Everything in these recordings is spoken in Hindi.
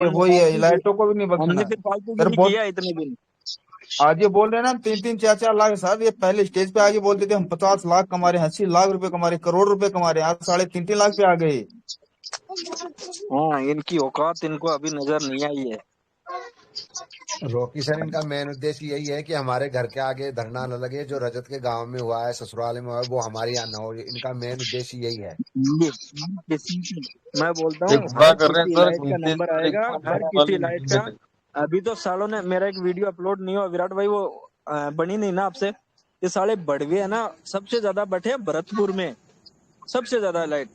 वही है, लाइटों को भी नहीं हमने बख्शना। फिर फिर फालतूगिरी बहुत किया इतने दिन। आज ये बोल रहे हैं ना 3-3 4-4 लाख साहब, ये पहले स्टेज पे आके बोलते थे हम 50 लाख कमा रहे हैं, 80 लाख रुपए कमा रहे हैं, करोड़ रुपए कमा रहे हैं, आज 3.5-3 लाख पे आ गए। हाँ, इनकी औकात इनको अभी नजर नहीं आई है। रॉकी सर, इनका मेन उद्देश्य यही है कि हमारे घर के आगे धरना न लगे, जो रजत के गांव में हुआ है, ससुराल में हुआ है, वो हमारे यहाँ न हो। इनका मेन उद्देश्य यही है। मैं बोलता ये हूँ गुमराह हर कर रहे हैं किसी सर, लाइट का घूमते नंबर सारे आएगा, हर वाली किसी लाइट मीटिंग का। में। अभी तो सालों ने मेरा एक वीडियो अपलोड नहीं हुआ विराट भाई, वो बनी नहीं ना आपसे। ये साले बड़वे है ना, सबसे ज्यादा बैठे हैं भरतपुर में, सबसे ज्यादा लाइट।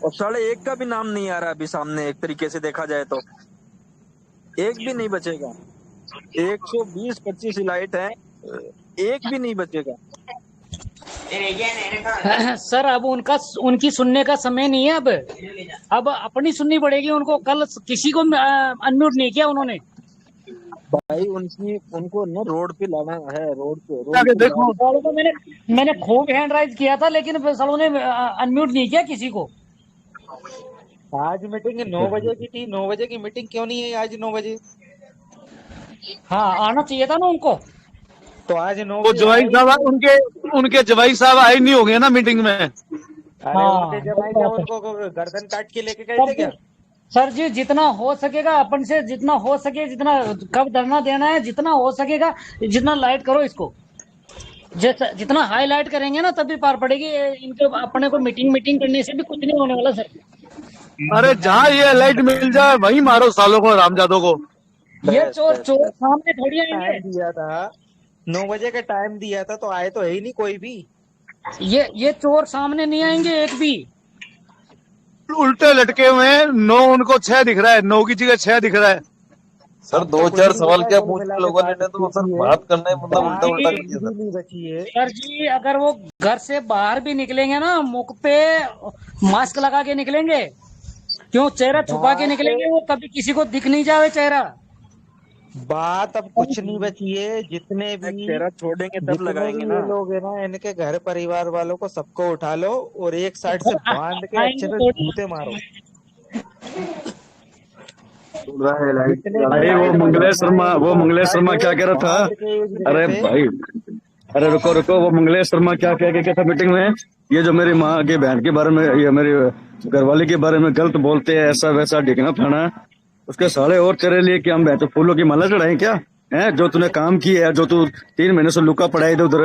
और साले एक का भी नाम नहीं आ रहा अभी सामने, एक तरीके से देखा जाए तो एक भी नहीं बचेगा। 120-25 लाइट है, एक भी नहीं बचेगा। सर अब उनकी सुनने का समय नहीं है। अब अपनी सुननी पड़ेगी उनको। कल किसी को अनम्यूट नहीं किया उन्होंने। भाई उनको ना रोड पे लाना है, रोड आगे पे देखो, तो मैंने खूब हैंड राइज किया था, लेकिन सालों ने अनम्यूट नहीं किया किसी को। आज मीटिंग 9 बजे की थी, 9 बजे की मीटिंग क्यों नहीं है आज 9 बजे? हाँ, आना चाहिए था ना उनको। तो आज 9 वो बजे जवाई आए साहब नहीं। उनके जवाई साहब आए नहीं होंगे ना मीटिंग में। अरे उनके जवाई थे, उनको गर्दन काट के लेके गए थे क्या? सर जी, जितना हो सकेगा अपन से, जितना हो सके, जितना कब धरना देना है, जितना हो सकेगा, जितना लाइट करो इसको। जितना हाईलाइट करेंगे ना तभी पार पड़ेगी। इनके अपने को मीटिंग करने से भी कुछ नहीं होने वाला सर। अरे जहाँ ये लाइट मिल जाए वहीं मारो सालों को, रामजादों को। ये चोर सामने थोड़ी आएंगे। टाइम दिया था 9 बजे का टाइम दिया था, तो आए तो है ही नहीं कोई भी। ये चोर सामने नहीं आएंगे एक भी। उल्टे लटके हुए हैं, 9 उनको 6 दिख रहा है, 9 की जगह 6 दिख रहा है। सर 2-4 सवाल क्या पूछे लोगों ने, तो सर बात करने मतलब उल्टा उल्टा कर दिया नहीं बची है सर जी। अगर वो घर से बाहर भी निकलेंगे ना, मुख पे मास्क लगा के निकलेंगे, क्यों चेहरा छुपा के निकलेंगे, वो कभी किसी को दिख नहीं जावे चेहरा। बात अब कुछ नहीं बची है। जितने भी चेहरा छोड़ेंगे तब जितने लगाएंगे भी ना। ये लोग है ना, इनके घर परिवार वालों को सबको उठा लो और एक साइड से बांध के अच्छे से जूते मारो। अरे वो मंगलेश शर्मा क्या कह रहा था? अरे भाई, अरे रुको रुको, वो मंगलेश शर्मा क्या कह था मीटिंग में? ये जो मेरी माँ के बहन के बारे में, ये मेरी घरवाली के बारे में गलत बोलते हैं, ऐसा वैसा ढिकना फलाना, उसके साले और तेरे लिए कि हम तो फूलों की माला चढ़ाएं क्या? है जो तूने काम किया है, जो तू 3 महीने से लुका पड़ा इधर उधर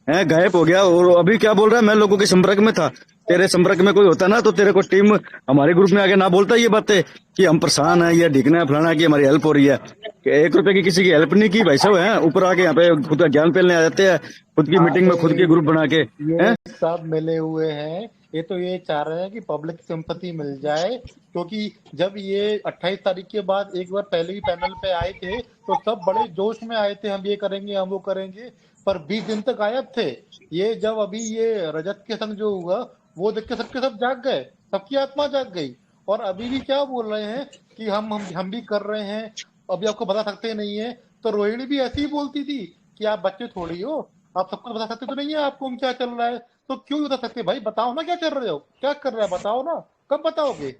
है गायब हो गया। और अभी क्या बोल रहा है? मैं लोगों के संपर्क में था। तेरे संपर्क में कोई होता ना तो तेरे को टीम हमारे ग्रुप में आगे ना बोलता ये बातें कि हम परेशान है, ये ढिकना है फलाना, की हमारी हेल्प हो रही है। कि 1 रुपए की किसी की हेल्प नहीं की भाई साहब। है ऊपर आके यहाँ पे खुद का ज्ञान फैलने आ जाते हैं, खुद की मीटिंग में खुद के ग्रुप बना के। ये सब मिले हुए हैं। ये तो ये चाह रहे हैं कि पब्लिक सिंपैथी मिल जाए, क्योंकि जब ये 28 तारीख के बाद एक बार पहले ही पैनल पे आए थे तो सब बड़े जोश में आए थे, हम ये करेंगे, हम वो करेंगे, पर 20 दिन तक गायब थे। ये जब अभी ये रजत के संग जो हुआ वो देख के सबके सब जाग गए, सबकी आत्मा जाग गई। और अभी भी क्या बोल रहे हैं कि हम भी कर रहे हैं, अभी आपको बता सकते नहीं है। तो रोहिणी भी ऐसी ही बोलती थी कि आप बच्चे थोड़ी हो, आप सब कुछ बता सकते तो नहीं है आपको क्या चल रहा है। तो क्यों बता सकते भाई? बताओ ना क्या चल रहे हो, क्या कर रहे हो, बताओ ना, कब बताओगे?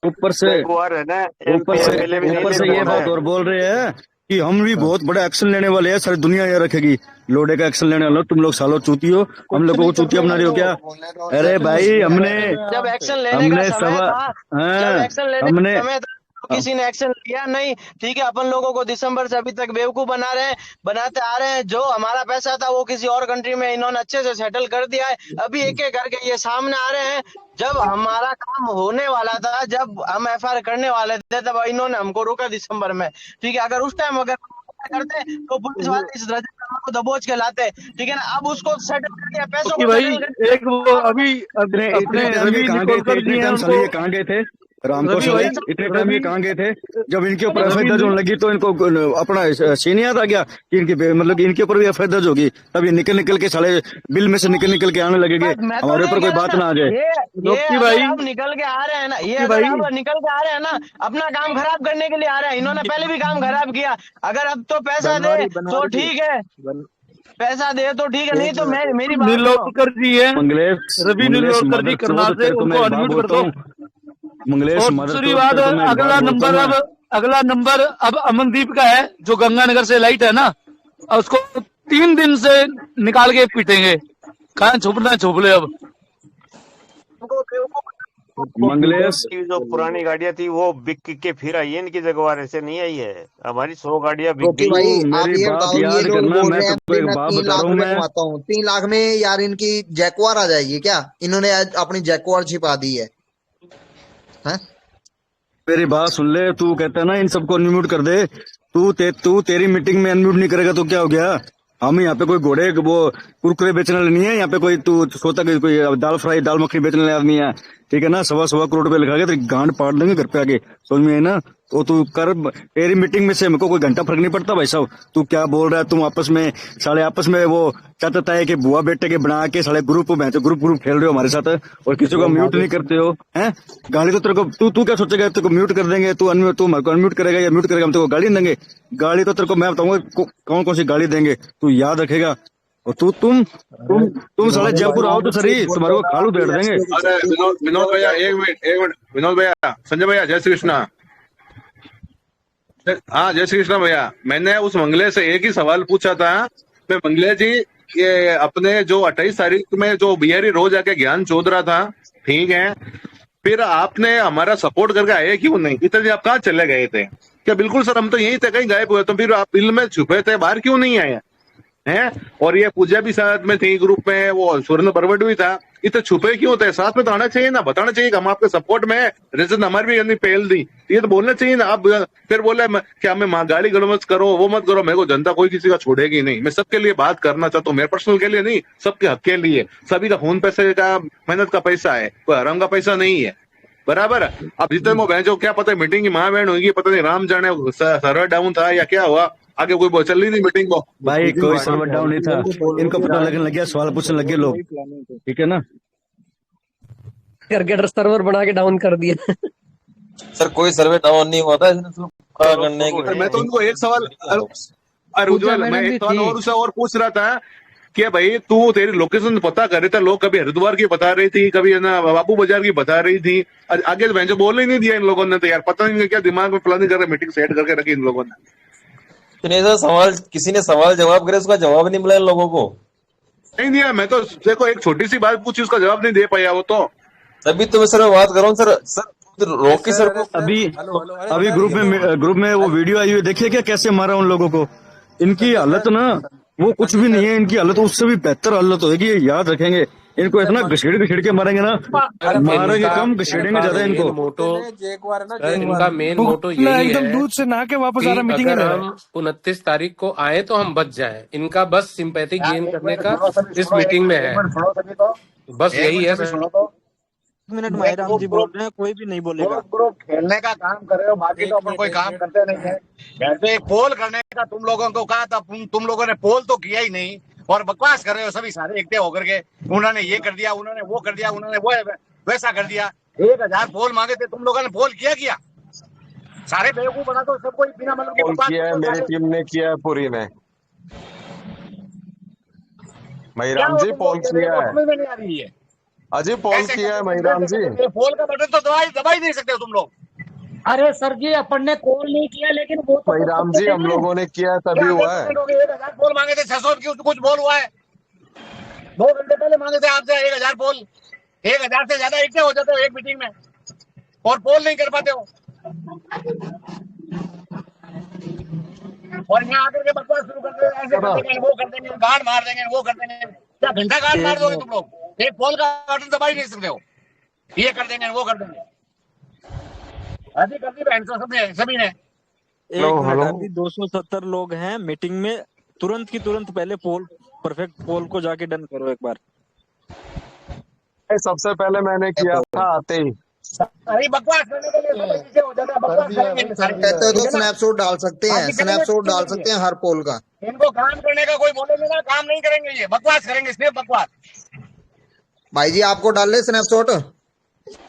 ऊपर से ये बात और बोल रहे हैं कि हम भी बहुत बड़ा एक्शन लेने वाले हैं, सारी दुनिया ये रखेगी लोडे का एक्शन लेने वाले हो। तुम लोग सालों चूती हो, हम लोगों को चूतिया बना रही हो क्या? अरे भाई, हमने जब एक्शन लेने का समय था, जब एक्शन लेने का समय था तो किसी ने एक्शन लिया नहीं। ठीक है, अपन लोगों को दिसंबर से अभी तक बेवकूफ बनाते आ रहे हैं। जो हमारा पैसा था वो किसी और कंट्री में इन्होंने अच्छे से सेटल कर दिया है। अभी एक एक करके ये सामने आ रहे हैं। जब हमारा काम होने वाला था, जब हम एफआईआर करने वाले थे, तब इन्होंने हमको रोका दिसंबर में। ठीक है, अगर उस टाइम अगर करते तो पुलिस वाले इस रजत शर्मा को दबोच के लाते। ठीक है ना, अब उसको सेटल कर दिया, पैसों को भाई सेटल कर एक वो अभी अपने रवि निकोलकर जी हैं, उनको कहाँ गए थे? रामकोश इतने टाइम ये कहाँ गए थे? जब इनके ऊपर एफआईआर दर्ज होने लगी तो इनको अपना सीन याद आ गया कि मतलब इनके ऊपर भी एफआईआर दर्ज होगी, तब ये निकल के साले बिल में से निकल के आने लगेंगे, हमारे ऊपर कोई बात ना आ जाए। ये भाई अब निकल के आ रहे हैं ना, ये अगर अब निकल के आ रहे हैं ना, अपना काम खराब करने के लिए आ रहे हैं। इन्होंने पहले भी काम खराब किया। अगर अब तो पैसा दे तो ठीक है, पैसा दे तो ठीक है, नहीं तो मेरी बात नीलोत्कर जी है, रवि नीलोत्कर जी करनाल से, उनको अनम्यूट कर दो। मंगलेश और मदद दूसरी तो बात, तो मैं एक अगला बात बोलता नंबर हूँ मैं। अगला नंबर अब अमनदीप का है, जो गंगानगर से लाइट है ना, और उसको 3 दिन से निकाल के पीटेंगे। कहाँ छुपना छुप ले अब। मंगलेश की जो पुरानी गाड़ियां थी वो बिक के फिर आई है, इनकी जगह ऐसे नहीं आई है। हमारी 100 गाड़ियां बिक रोकी गई। भाई तू आप मेरी ये बात बताओ, ये याद लोग करना, बोल मैं रहे हैं तुमको भाई एक मैं बात 3 बता लाख रहा हूँ रुपए मैं। कमाता हूँ, 3 लाख में यार इनकी जैकवार आ जाएगी क्या? इन्होंने आज अपनी जैकवार छिपा दी है, हैं? मेरी बात सुन ले, तू कहता है ना इन सबको अनम्यूट कर दे। तू तेरी मीटिंग में अनम्यूट नहीं करेगा तो क्या हो गया? हम यहाँ पे कोई घोड़े वो कुरकुरे बेचने वाले नहीं है। यहाँ पे कोई तू सोता कि कोई दाल फ्राई दाल मखनी बेचने वाले आदमी है, ठीक है ना? 1.25 करोड़ रुपए लिखा के तेरी गांड पाड़ देंगे घर पे आके, समझ में आई ना? तो तू कर, तेरी मीटिंग में से मेरे को कोई घंटा फर्क नहीं पड़ता भाई साहब। तू क्या बोल रहा है? तुम आपस में साले आपस में वो चाहता है कि बुआ बेटे के बना के साले ग्रुप ग्रुप खेल रहे हो हमारे साथ, और किसी को म्यूट नहीं करते हो, हैं? गाली तो तेरे को तू क्या सोचेगा? तेरे को म्यूट कर देंगे, तू अनम्यूट करेगा या म्यूट करेगा, हम तेरे को गाली देंगे? गाली तो तेरे को मैं बताऊंगा कौन कौन सी गाली देंगे, तू याद रखेगा। और तुम साले जयपुर आओ तो सही, तुम्हारे को खालू बैठ देंगे। अरे विनोद भैया, एक मिनट विनोद भैया, संजय भैया, जय श्री कृष्णा। हाँ जय श्री कृष्णा भैया। मैंने उस मंगले से एक ही सवाल पूछा था। मैं मंगले जी, ये अपने जो 28 तारीख में जो बिहारी रोज आके ज्ञान चोद रहा था, ठीक है, फिर आपने हमारा सपोर्ट करके आए क्यों नहीं? इतने दिन आप कहाँ चले गए थे? क्या बिल्कुल सर हम तो यहीं थे, कहीं गायब हुए, तो फिर आप बिल में छुपे थे, बाहर क्यों नहीं आए हैं? और ये पूजा भी साथ में थी ग्रुप में, वो स्वर्ण बरवट भी था, इतने छुपे क्यों थे? साथ में तो आना चाहिए ना, बताना चाहिए कि हम आपके सपोर्ट में हैं, रिजन हमारी भी यानी पहल दी, ये तो बोलना चाहिए ना। आप फिर बोले कि हमें गाली गलौज करो, वो मत करो। मेरे को जनता कोई किसी का छोड़ेगी नहीं। मैं सबके लिए बात करना चाहता हूँ, मेरे पर्सनल के लिए नहीं, सबके हक के लिए। सभी का खून पैसे का मेहनत का पैसा है, कोई हराम का पैसा नहीं है, बराबर। अब जितने वो बहन क्या पता मीटिंग की माँ बहन होगी, पता नहीं राम जाने सर्वर डाउन था या क्या हुआ, आगे कोई चल ही नहीं मीटिंग को। भाई कोई सर्वर डाउन नहीं था, इनको पता लगने लग गया, सवाल पूछने लगे लोग, ठीक है ना? करके सर्वर बना के डाउन कर दिया। सर कोई सर्वे डाउन नहीं हुआ था, इसने सिर्फ पूरा करने के। मैं तो उनको एक सवाल, अरे उज्जवल, मैं एक सवाल और उससे और पूछ रहा था कि भाई तू तेरी लोकेशन पता कर रहे थे, लोग कभी हरिद्वार की बता रही थी, कभी है ना बाबू बाजार की बता रही थी, आगे तो जो बोल ही नहीं दिया इन लोगों ने। तो यार पता नहीं क्या दिमाग में प्लानिंग करके मीटिंग सेट करके रखी इन लोगों ने। नहीं सर, सवाल किसी ने सवाल जवाब करे, उसका जवाब नहीं मिला इन लोगों को, नहीं दिया। मैं तो देखो एक छोटी सी बात पूछी, उसका जवाब नहीं दे पाया वो तो। तभी तो मैं सर बात कर रहा हूँ। सर रॉकी सर को अभी ग्रुप में वो वीडियो आई हुई, देखिए क्या कैसे मारा उन लोगों को। इनकी हालत ना वो कुछ भी नहीं है, इनकी हालत उससे भी बेहतर हालत होगी, याद रखेंगे। इनको इतना घसीड़ के मारेंगे ना, मारेंगे कम, घसीड़ेंगे ज्यादा इनको। मोटो इनका मेन मोटो यही है, एकदम दूध से नहा के वापस आ रहा मीटिंग अगर हम 29 तारीख को आए तो हम बच जाएं। इनका बस सिंपैथी गेन करने का इस मीटिंग में है, बस यही है सर। 1 मिनट माहिराम जी बोल रहे हैं, कोई भी नहीं बोलेगा। ग्रुप खेलने का काम कर रहे हो, बाकी तो अपन कोई काम करते नहीं है। वैसे एक पोल करने का तुम लोगों को कहा था, तुम लोगों ने पोल तो किया ही नहीं, और बकवास कर रहे हो सभी सारे एकटे होकर के। उन्होंने ये कर दिया, उन्होंने वो कर दिया, उन्होंने वो वैसा कर दिया। 1000 पोल मांगे थे, तुम लोगों ने पोल किया सारे बेवकूफ बना दो सबको, बिना मतलब पोल किया है, मेरी टीम ने किया है पूरी ने। महिराम जी पोल किया है, समझ में नहीं आ रही है। अजी पोल किया है महिराम जी। पोल का बटन तो दबा ही नहीं सकते हो तुम लोग। अरे सर जी अपन ने कॉल नहीं किया, लेकिन वो तो महिराम जी हम लोगों ने किया है, तभी हुआ है। 1000 पोल मांगे थे, 600 की कुछ पोल हुआ है। 2 घंटे पहले मांगे थे आपसे 1000 पोल। 1000 से ज्यादा एकटे हो जाते हो एक मीटिंग में, और पोल नहीं कर पाते हो, और यहाँ आकर के बकवास शुरू कर देंगे, ऐसे कर देंगे, वो कर देंगे, गार्ड मार देंगे, वो कर देंगे। क्या घंटा गार्ड मार दोगे तुम लोग? एक पोल का बटन दबा ही नहीं सकते हो। ये कर देंगे, वो कर देंगे, अभी कर दी बहन सभी ने। एक मिनट, अभी 270 लोग हैं मीटिंग में, तुरंत की तुरंत पहले पोल, परफेक्ट पोल को जाके डन करो एक बार। सबसे पहले मैंने किया था आते ही। अरे बकवास करने के लिए पीछे हो जाता है, बकवास करेंगे। कहते हो तो स्नैपशॉट डाल सकते हैं, स्नैपशॉट डाल सकते हैं हर पोल का। इनको काम करने का कोई बोलेंगे ना, काम नहीं करेंगे, ये बकवास करेंगे, सिर्फ बकवास। भाई जी आपको डाल ले स्नैपशॉट,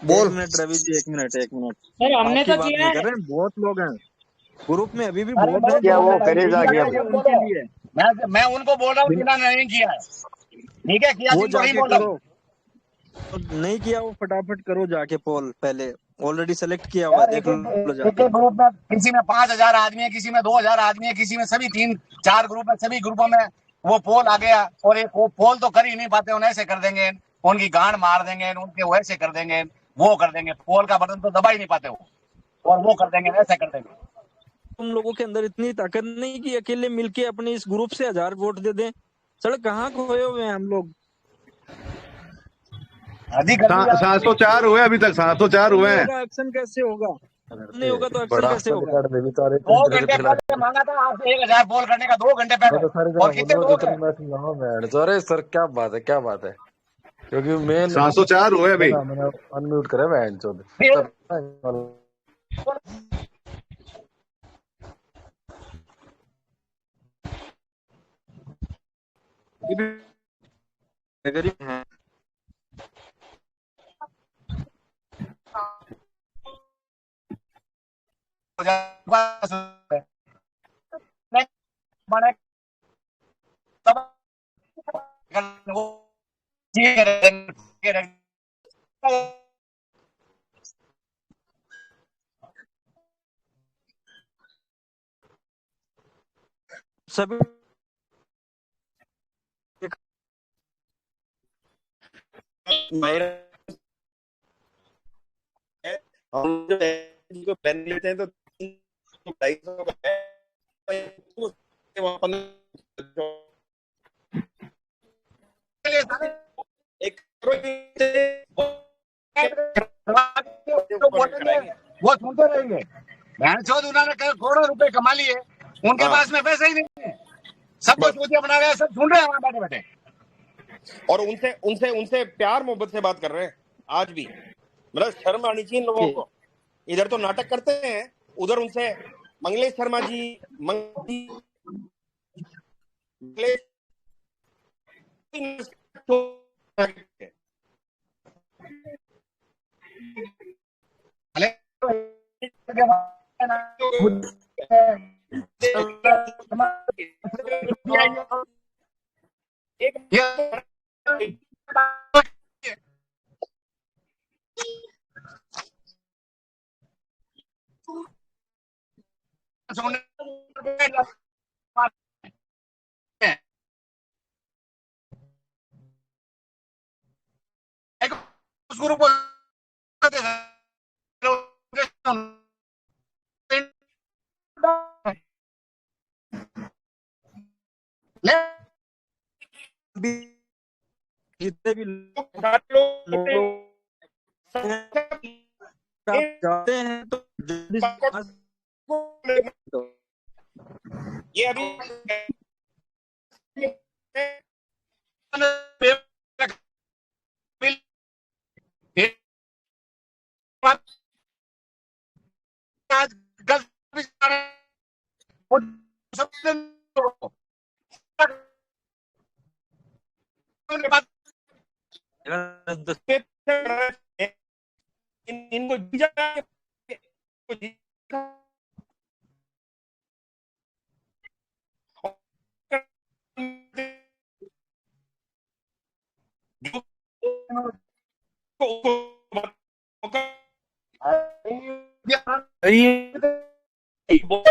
बोल। 1 minute Ravi ji, 1 minute sir हमने तो किया है। बहुत लोग हैं ग्रुप में, अभी भी बहुत हैं। क्या वो करेगा क्या उनके लिए? मैं उनको बोल रहा हूँ जिन्होंने नहीं किया है, ठीक है, किया वो जिनको नहीं जाके बोल रहा करो, तो नहीं किया वो फटाफट करो जाके पोल पहले, ऑलरेडी सेलेक्ट किया हुआ है, देख लो एक जाके। ग्रुप में किसी में 5,000 आदमी है, किसी में 2,000 आदमी है, किसी में सभी 3-4 ग्रुप है, सभी ग्रुपों में वो पोल आ गया। और एक वो पोल तो कर ही नहीं पाते, उन्हें ऐसे कर देंगे, उनकी गांड मार देंगे, उनके वैसे कर देंगे, वो कर देंगे, पोल का बटन तो दबा ही नहीं पाते वो, और वो कर देंगे, ऐसे कर देंगे। तुम लोगों के अंदर इतनी ताकत नहीं कि अकेले मिलके अपने इस ग्रुप से 1000 वोट दे दें। सड़क कहाँ खोए हुए हैं हम लोग। 704 हुए अभी तक, 704 हुए हैं। एक्शन कैसे होगा, नहीं होगा तो एक्शन कैसे होगा। 2 घंटे पहले मांगा था आपसे 1000 पोल करने का, 2 घंटे पहले, और कितने लोग हैं? अरे सर क्या बात है, क्या बात है, क्योंकि मैं 704 हुए अभी। मैंने अनम्यूट करे बहन चोद। गरीब हैं सभी हम जो पेन लेते हैं तो 250 का है, एक वो सुनते रहेंगे। भैंसोद उन्होंने करोड़ों रुपए कमा लिए, उनके पास में पैसे ही नहीं है, सब कुछ मुझे बना गया, सब सुन रहे हैं वहां बैठे बैठे, और उनसे उनसे उनसे प्यार मोहब्बत से बात कर रहे हैं आज भी। मतलब शर्म आनी चाहिए इन लोगों को। इधर तो नाटक करते हैं, उधर उनसे मंगलेश शर्मा जी, उस ग्रुप को जितने भी लोग जाते हैं तो ये अभी इनको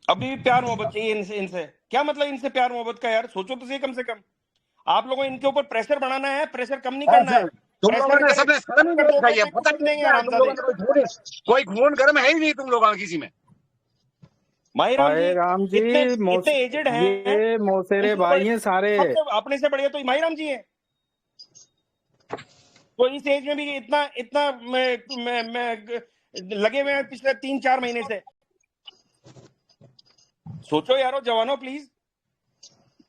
अभी भी प्यार मोहब्बत चाहिए इनसे क्या मतलब इनसे प्यार मोहब्बत का यार, सोचो तो सही कम से कम। आप लोगों को इनके ऊपर प्रेशर बढ़ाना है, प्रेशर कम नहीं करना है। तुम लोगों ने सबने शर्म ही नहीं दिखाई है, पता नहीं है तुम लोगों का कोई खून गर्म है ही नहीं तुम लोगों का किसी में। माही राम जी इतने एजेड हैं, ये मौसेरे भाई हैं सारे, अपने से बढ़िया तो माही राम जी हैं। तो इस एज में भी इतना मैं लगे हुए हैं पिछले 3-4 महीने से। सोचो यारो जवानों प्लीज।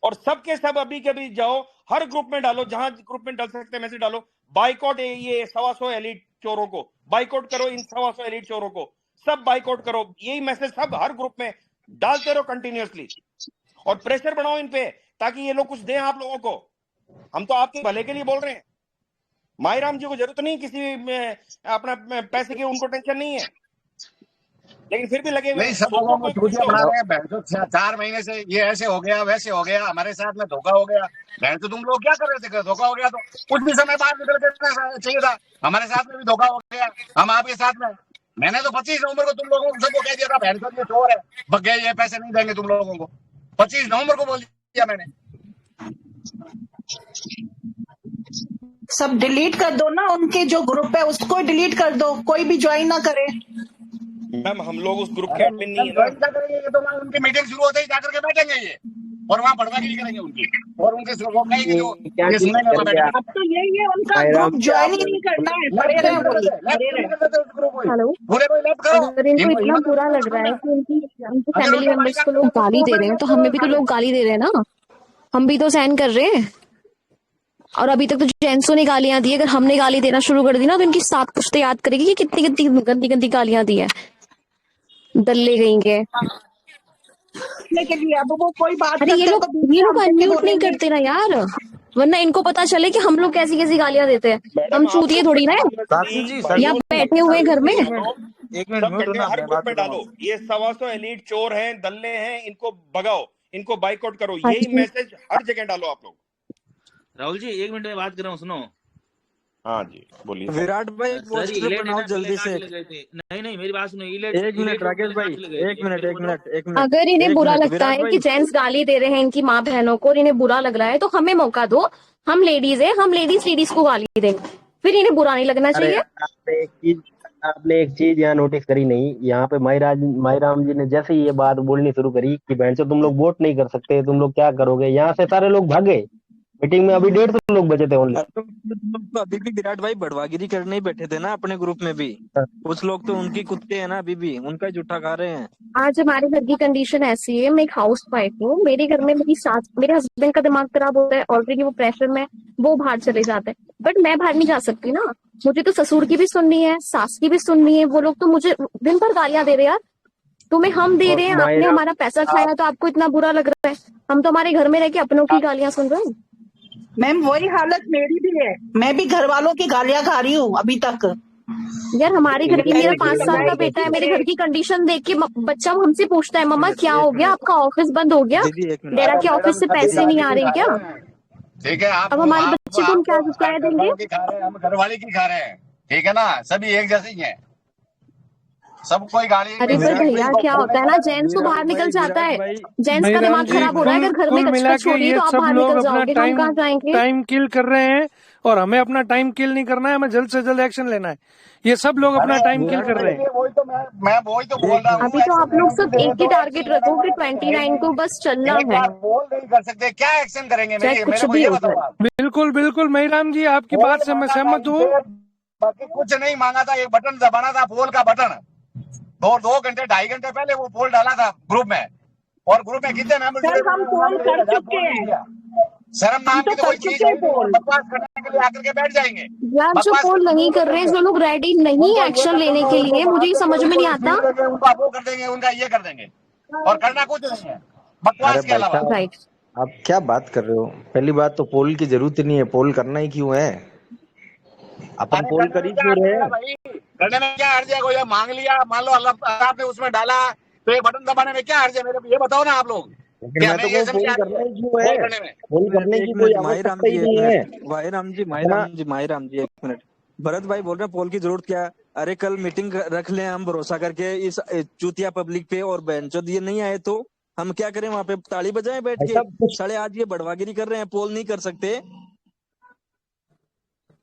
और सबके सब अभी के अभी जाओ, हर ग्रुप में डालो, जहां ग्रुप में डाल सकते हैं मैसेज डालो, बाइकआउट ये 125 एलिट चोरों को बाइकआउट करो, इन 125 एलिट चोरों को सब बाइकआउट करो। यही मैसेज सब हर ग्रुप में डालते रहो कंटिन्यूअसली, और प्रेशर बनाओ इन पे ताकि ये लोग कुछ दें आप लोगों को। हम तो आपके भले के लिए बोल रहे हैं। माहीराम जी को जरूरत नहीं किसी में अपना पैसे की, उनको टेंशन नहीं है, लेकिन फिर भी लगे हुए नहीं, सब लोगों को चूतिया बना रहे हैं। बहन तो 4 महीने से ये ऐसे हो गया वैसे हो गया, हमारे साथ में धोखा हो गया। बहन तो तुम लोग क्या कर रहे थे? धोखा हो गया तो कुछ भी समय बाद निकल के चाहिए था। हमारे साथ में भी धोखा हो गया, हम आपके साथ में। मैंने तो 25 नवंबर को तुम लोगों को सबको कह दिया था बहन तो ये चोर है, भग गए, ये पैसे नहीं देंगे तुम लोगों को। 25 नवंबर को बोल दिया मैंने। सब डिलीट कर दो ना, उनके जो ग्रुप है उसको डिलीट कर दो, कोई भी ज्वाइन ना करे। मैम हम लोग उस ग्रुप के एडमिन नहीं है ना। तो उनकी मीटिंग शुरू होते ही जाकर के बैठेंगे ये, और वहाँ बड़वागी करेंगे उनकी, और उनके वो कहेंगे जो ये सुनेंगे वहाँ बैठे। अब तो यही है उनका ग्रुप, ज्वाइन ही नहीं करना है, पड़े रहे वही। हेलो, अगर इनको इतना बुरा लग रहा है कि उनकी फैमिली मेंबर्स को लोग गाली दे रहे हैं, तो हमें भी तो लोग गाली दे रहे हैं ना, हम भी तो सहन कर रहे हैं। और अभी तक तो जेंट्सों ने गालियां दी, अगर हमने गाली देना शुरू कर दी ना तो इनकी 7 पुश्ते याद करेगी कि कितनी कितनी गंदी गंदी गालियां दी है, दल्ले गएंगे। के लिए अब वो कोई बात अरे ये लोग अनम्यूट नहीं करते ना यार, वरना इनको पता चले कि हम लोग कैसी कैसी गालियां देते हैं। हम चूतिए थोड़ी ना है, या बैठे हुए घर में। एक मिनट हर ग्रुप में डालो, ये 125 एलीट चोर हैं, दल्ले हैं, इनको भगाओ, इनको बाइकआउट करो, यही मैसेज हर जगह डालो आप लोग। राहुल जी 1 मिनट में बात कर रहा हूँ, सुनो। हाँ जी बोलिए। विराट भाई बनाओ जल्दी से। नहीं मेरी बात सुनो। एक मिनट राकेश भाई, एक मिनट। अगर इन्हें बुरा लगता है कि जेंट्स गाली दे रहे हैं इनकी माँ बहनों को और इन्हें बुरा लग रहा है, तो हमें मौका दो, हम लेडीज है, हम लेडीज को गाली देंगे, फिर इन्हें बुरा नहीं लगना चाहिए। आपने एक चीज यहाँ नोटिस करी नहीं, यहाँ पे माहीराम जी ने जैसे ही ये बात बोलनी शुरू करी कि बहन से तुम लोग वोट नहीं कर सकते, तुम लोग क्या करोगे, यहाँ से सारे लोग भागे। मीटिंग में अभी 150 लोग बचे थे ओनली। तो अभी भी विराट भाई बड़वागिरी करने ही बैठे थे ना अपने ग्रुप में भी। कुछ लोग तो उनकी कुत्ते हैं ना, अभी भी उनका जूठा खा रहे हैं। आज हमारे घर की कंडीशन ऐसी है, मैं एक हाउस वाइफ हूँ, मेरे घर में मेरी सास, मेरे हस्बैंड का दिमाग खराब होता है, ऑलरेडी वो प्रेशर में वो बाहर चले जाते हैं, बट मैं बाहर नहीं जा सकती ना, मुझे तो ससुर की भी सुननी है, सास की भी सुननी है। वो लोग तो मुझे दिन भर गालियां दे रहे हैं, यार तुम्हें हम दे रहे हैं, आपने हमारा पैसा खाया तो आपको इतना बुरा लग रहा है। हम तो हमारे घर में रह के अपनों की गालियां सुन रहे हैं। मैम वही हालत मेरी भी है, मैं भी घर वालों की गालियां खा रही हूँ अभी तक। यार हमारे घर की, मेरा 5 साल का बेटा है, मेरे घर की कंडीशन देख के बच्चा हमसे पूछता है, मम्मा क्या हो गया, आपका ऑफिस बंद हो गया, डेरा के ऑफिस से पैसे नहीं आ रहे क्या? ठीक है, अब हमारे बच्चे को हम क्या रिप्लाई देंगे? हम घरवाली की खा रहे हैं, ठीक है ना, सभी एक जैसे ही हैं, सब कोई गाली। अरे पर भैया क्या होता है ना, जेंट्स को बाहर निकल जाता है, जेंट्स का दिमाग खराब हो रहा है, अगर घर में कचकच हो रही है तो आप बाहर निकल जाओगे, हम कहाँ जाएंगे? टाइम किल कर रहे हैं और हमें अपना टाइम किल नहीं करना है, हमें जल्द से जल्द एक्शन लेना है। ये सब लोग अपना टाइम किल कर रहे हैं। मैं वही तो बोल रहा हूँ। अभी तो आप लोग सब एक ही टारगेट रखो कि 29 को बस चलना है। बोल नहीं कर सकते, क्या एक्शन करेंगे? कुछ भी होगा। बिल्कुल बिल्कुल माहीराम जी आपकी बात से मैं सहमत हूँ। बाकी कुछ नहीं मांगा था, एक बटन दबाना था, पोल का बटन। 2 घंटे 2.5 घंटे पहले वो पोल डाला था ग्रुप में, और ग्रुप में कितने मेंबर? हम पोल कर चुके हैं। शर्म नाम की तो कोई चीज है, बकवास करने के लिए आकर के बैठ जाएंगे। यार जो पोल नहीं कर रहे हैं, जो लोग रेडी नहीं है एक्शन लेने के लिए, मुझे समझ में नहीं आता। उनका वो कर देंगे, उनका ये कर देंगे, और करना कुछ नहीं है बकवास के अलावा। राइट, आप क्या बात कर रहे हो? पहली बात तो पोल की जरूरत ही नहीं है, पोल करना ही क्यों है? अपन पोल कर ही क्यों रहे हैं? करने में क्या हर्ज है? कोई मांग लिया, मान लो अल्लाह ने उसमें डाला, तो एक बटन दबाने में क्या हर्ज है? मेरे ये बताओ ना आप लोग। मैं तो पोल करना ही क्यों है? पोल करने की कोई आवश्यकता ही नहीं है। माहीराम जी 1 मिनट। भरत भाई बोल रहे हैं पोल की जरूरत क्या है? अरे कल मीटिंग रख लें हम भरोसा करके इस चूतिया पब्लिक पे, और बेंचो ये नहीं आए तो हम क्या करें? वहाँ पे ताली बजाएं बैठ के? साढ़े आज ये बड़वागिरी कर रहे हैं, पोल नहीं कर सकते,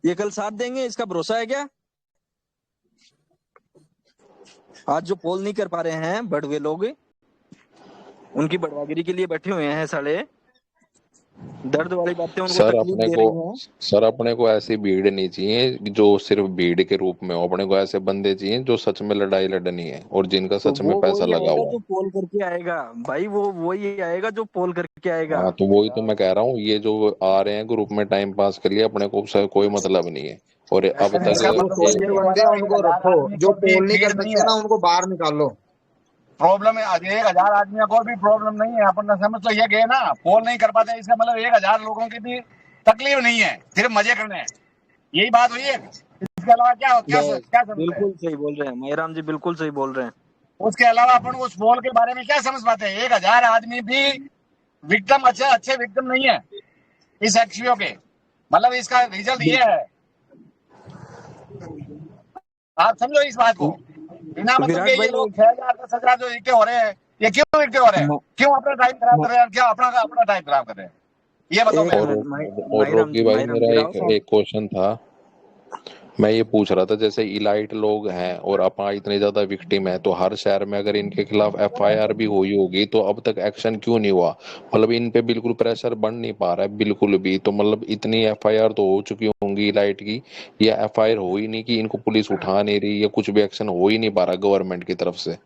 ये कल साथ देंगे, इसका भरोसा है क्या? आज जो पोल नहीं कर पा रहे हैं बड़वे लोग, उनकी बड़वागिरी के लिए बैठे हुए हैं साले, दर्द वाली बातें उनको तकलीफ दे रही हैं। सर अपने को ऐसी भीड़ नहीं चाहिए जो सिर्फ भीड़ के रूप में हो, अपने को ऐसे बंदे चाहिए जो सच में लड़ाई लड़नी है और जिनका सच में पैसा लगा हुआ है। जो पोल करके आएगा भाई, वही आएगा जो पोल करके आएगा। हाँ तो वही तो मैं कह रहा हूँ, ये जो आ रहे हैं ग्रुप में टाइम पास के लिए, अपने को उससे कोई मतलब नहीं है। और अब तक उनको रखो, जो पोल नहीं कर सकते ना उनको बाहर निकालो। प्रॉब्लम है 1000 आदमियों को भी प्रॉब्लम नहीं है, अपन समझ तो ये गए ना, पोल नहीं कर पाते इसका मतलब 1000 लोगों की भी तकलीफ नहीं है, सिर्फ मजे करने हैं। यही बात हुई है। इसके अलावा क्या क्या बस क्या समझते हैं? बिल्कुल सही बोल रहे हैं माहीराम जी, बिल्कुल सही बोल रहे हैं। उसके अलावा अपन उस पोल के बारे में क्या समझ पाते हैं? 1000 आदमी भी विक्टिम अच्छे विक्टिम नहीं है इस एक्सपीओ के। मतलब इसका रिजल्ट ये है, आप समझो इस बात को। बिना मतलब विराट के ये भाई लोग 6000 10,000 जो इकट्ठे हो रहे हैं, ये क्यों इकट्ठे हो रहे हैं? क्यों अपना टाइम खराब कर रहे हैं? क्या अपना टाइम खराब कर रहे हैं? ये बताओ एक मेरे मिनट को। और रोकी भाई, माहीराम मेरा जी, राव साहब एक क्वेश्चन था। मैं ये पूछ रहा था, जैसे इलाइट लोग हैं और अपना इतने ज्यादा विक्टिम है, तो हर शहर में अगर इनके खिलाफ एफआईआर भी हुई होगी तो अब तक एक्शन क्यों नहीं हुआ? मतलब इन पे बिल्कुल प्रेशर बन नहीं पा रहा है बिल्कुल भी। तो मतलब इतनी एफआईआर तो हो चुकी होंगी इलाइट की, या एफआईआर हो ही नहीं कि इनको पुलिस उठा नहीं रही, या कुछ भी एक्शन हो ही नहीं पा रहा गवर्नमेंट की तरफ से?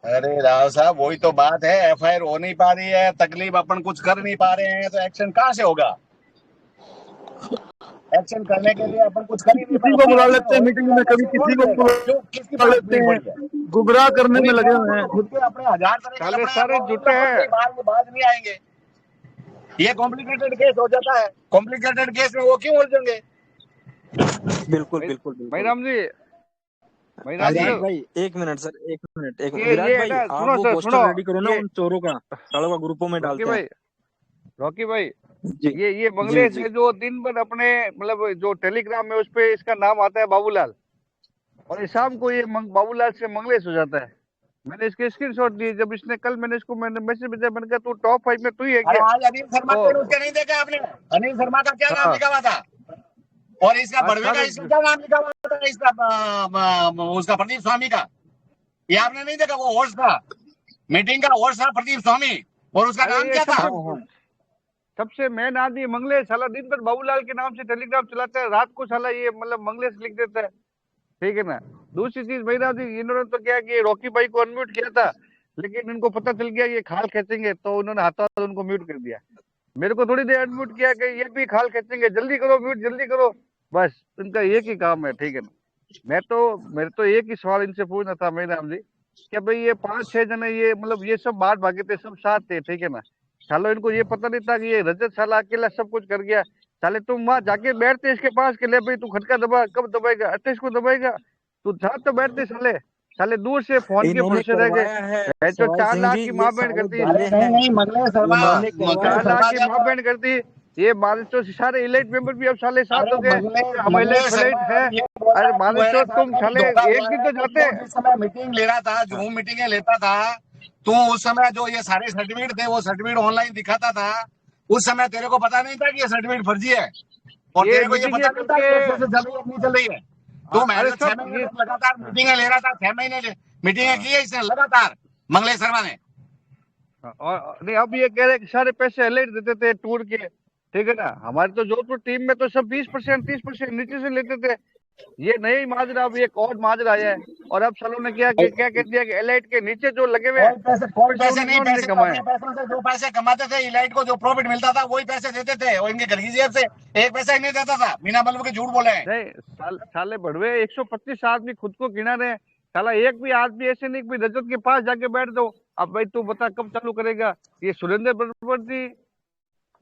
अरे राव साहब, वही तो बात है, एफआईआर हो नहीं पा रही है, तकलीफ अपन कुछ कर नहीं पा रहे हैं, तो एक्शन कहाँ से होगा? एक्शन करने के लिए अपन कुछ कर ही नहीं पा किसी को बुला रहे। लेते हैं मीटिंग में, कभी किसी को किसकी बुला लेते हैं, गुमराह करने में लगे हुए हैं। खुद के अपने 1000 तरह सारे जुटे हैं। बाज नहीं आएंगे। ये कॉम्प्लिकेटेड केस हो जाता है, कॉम्प्लिकेटेड केस में वो क्यों उलझेंगे? बिल्कुल बिल्कुल भाईराम जी, विराट भाई एक मिनट सर, एक मिनट ये विराट भाई, ना, आप सुनो वो सर, पोस्टर सुनो, रेडी करो ना ये उन चोरों का, सालों का ग्रुपों में डालते हैं। रॉकी भाई, जी ये बंगले जी से जो दिन भर अपने मतलब जो टेलीग्राम में उस पे इसका नाम आता है बाबूलाल, और ये शाम को ये बाबूलाल से मंगलेश हो जाता है। मैंने इसके स्क्रीनशॉट दिए, जब इसने कल मैंने मैसेज भेजा, मैंने कहा तू टॉप 5 में तू ही है अरे क्या? आज अनिल शर्मा के उसके नहीं देखा आपने? अनिल शर्मा का क्या नाम लिखा हुआ था? और इसका बड़वे का इसका क्या नाम लिखा हुआ था? इसका उसका प्रदीप स्वामी का, ये आपने नहीं देखा? वो होस्ट था, मीटिंग का होस्ट था प्रदीप स्वामी, और उसका नाम क्या था? सबसे मेन आदमी मंगलेश, साला दिन भर बाबूलाल के नाम से टेलीग्राम चलाता है, रात को साला ये मतलब मंगलेश लिख देता है, ठीक है ना। दूसरी चीज भाईराम जी, इन्होंने तो क्या कि रॉकी भाई को अनम्यूट किया था, लेकिन इनको पता चल गया ये खाल खींचेंगे, तो उन्होंने हाथों हाथ उनको म्यूट कर दिया। मेरे को थोड़ी देर अनम्यूट किया कि ये भी खाल खींचेंगे, जल्दी करो म्यूट, जल्दी करो, बस इनका एक ही काम है, ठीक है ना। मेरे तो एक ही सवाल इनसे पूछना था भाईराम जी, कि भाई ये 5-6 जने ये मतलब ये सब बाहर भागे थे, सब साथ थे, ठीक है ना। सालो इनको ये पता नहीं था कि ये रजत साला अकेला सब कुछ कर गया। साले तुम वहां जाके बैठते इसके पास के ले भाई तू खटका दबा, कब दबाएगा, 28 को दबाएगा, तू साथ तो बैठते साले दूर से फोन के भरोसे रह गए। 4 लाख की माँ बहन करती, 4 लाख की माँ बहन करती ये बारिश सारे इलाइट मेंबर भी अब साले साथ हो गए, हम इलाइट है। अरे बारिश तुम साले एक दिन तो जाते। जिस समय मीटिंग ले रहा था, जूम मीटिंगें लेता था, तो उस समय जो ये सारे सर्टिफिकेट थे वो सर्टिफिकेट ऑनलाइन दिखाता था। उस समय तेरे को पता नहीं था कि ये सर्टिफिकेट फर्जी है, और तेरे को ये पता नहीं था कि चल रही है नहीं चल रही है। तो मैं 6 महीने लगातार मीटिंगें ले रहा था, 6 महीने मीटिंगें की है इसने लगातार मंगलेश शर्मा ने। और नहीं, अब ये कह रहे कि सारे पैसे अलर्ट देते थे टूर के, ठीक है ना। हमारे तो जोधपुर टीम में तो सब 20% 30% नीचे से लेते थे। ये नई माजरा, अब एक और माजरा आया है, और अब सालों ने क्या कह दिया कि एलाइट के नीचे जो लगे हुए पैसे नहीं कमाए, पैसों से जो पैसे कमाते थे इलाइट को जो प्रॉफिट मिलता था वही पैसे देते थे, और इनके घर की जेब से एक पैसा ही नहीं देता था। बिना मतलब के झूठ बोले हैं। नहीं साले बढ़वे 125 आदमी खुद को गिना रहे, साला एक भी आदमी ऐसे नहीं कि रजत के पास जाके बैठ दो, अब भाई तू बता कब चालू करेगा। ये सुरेंद्र बरवती,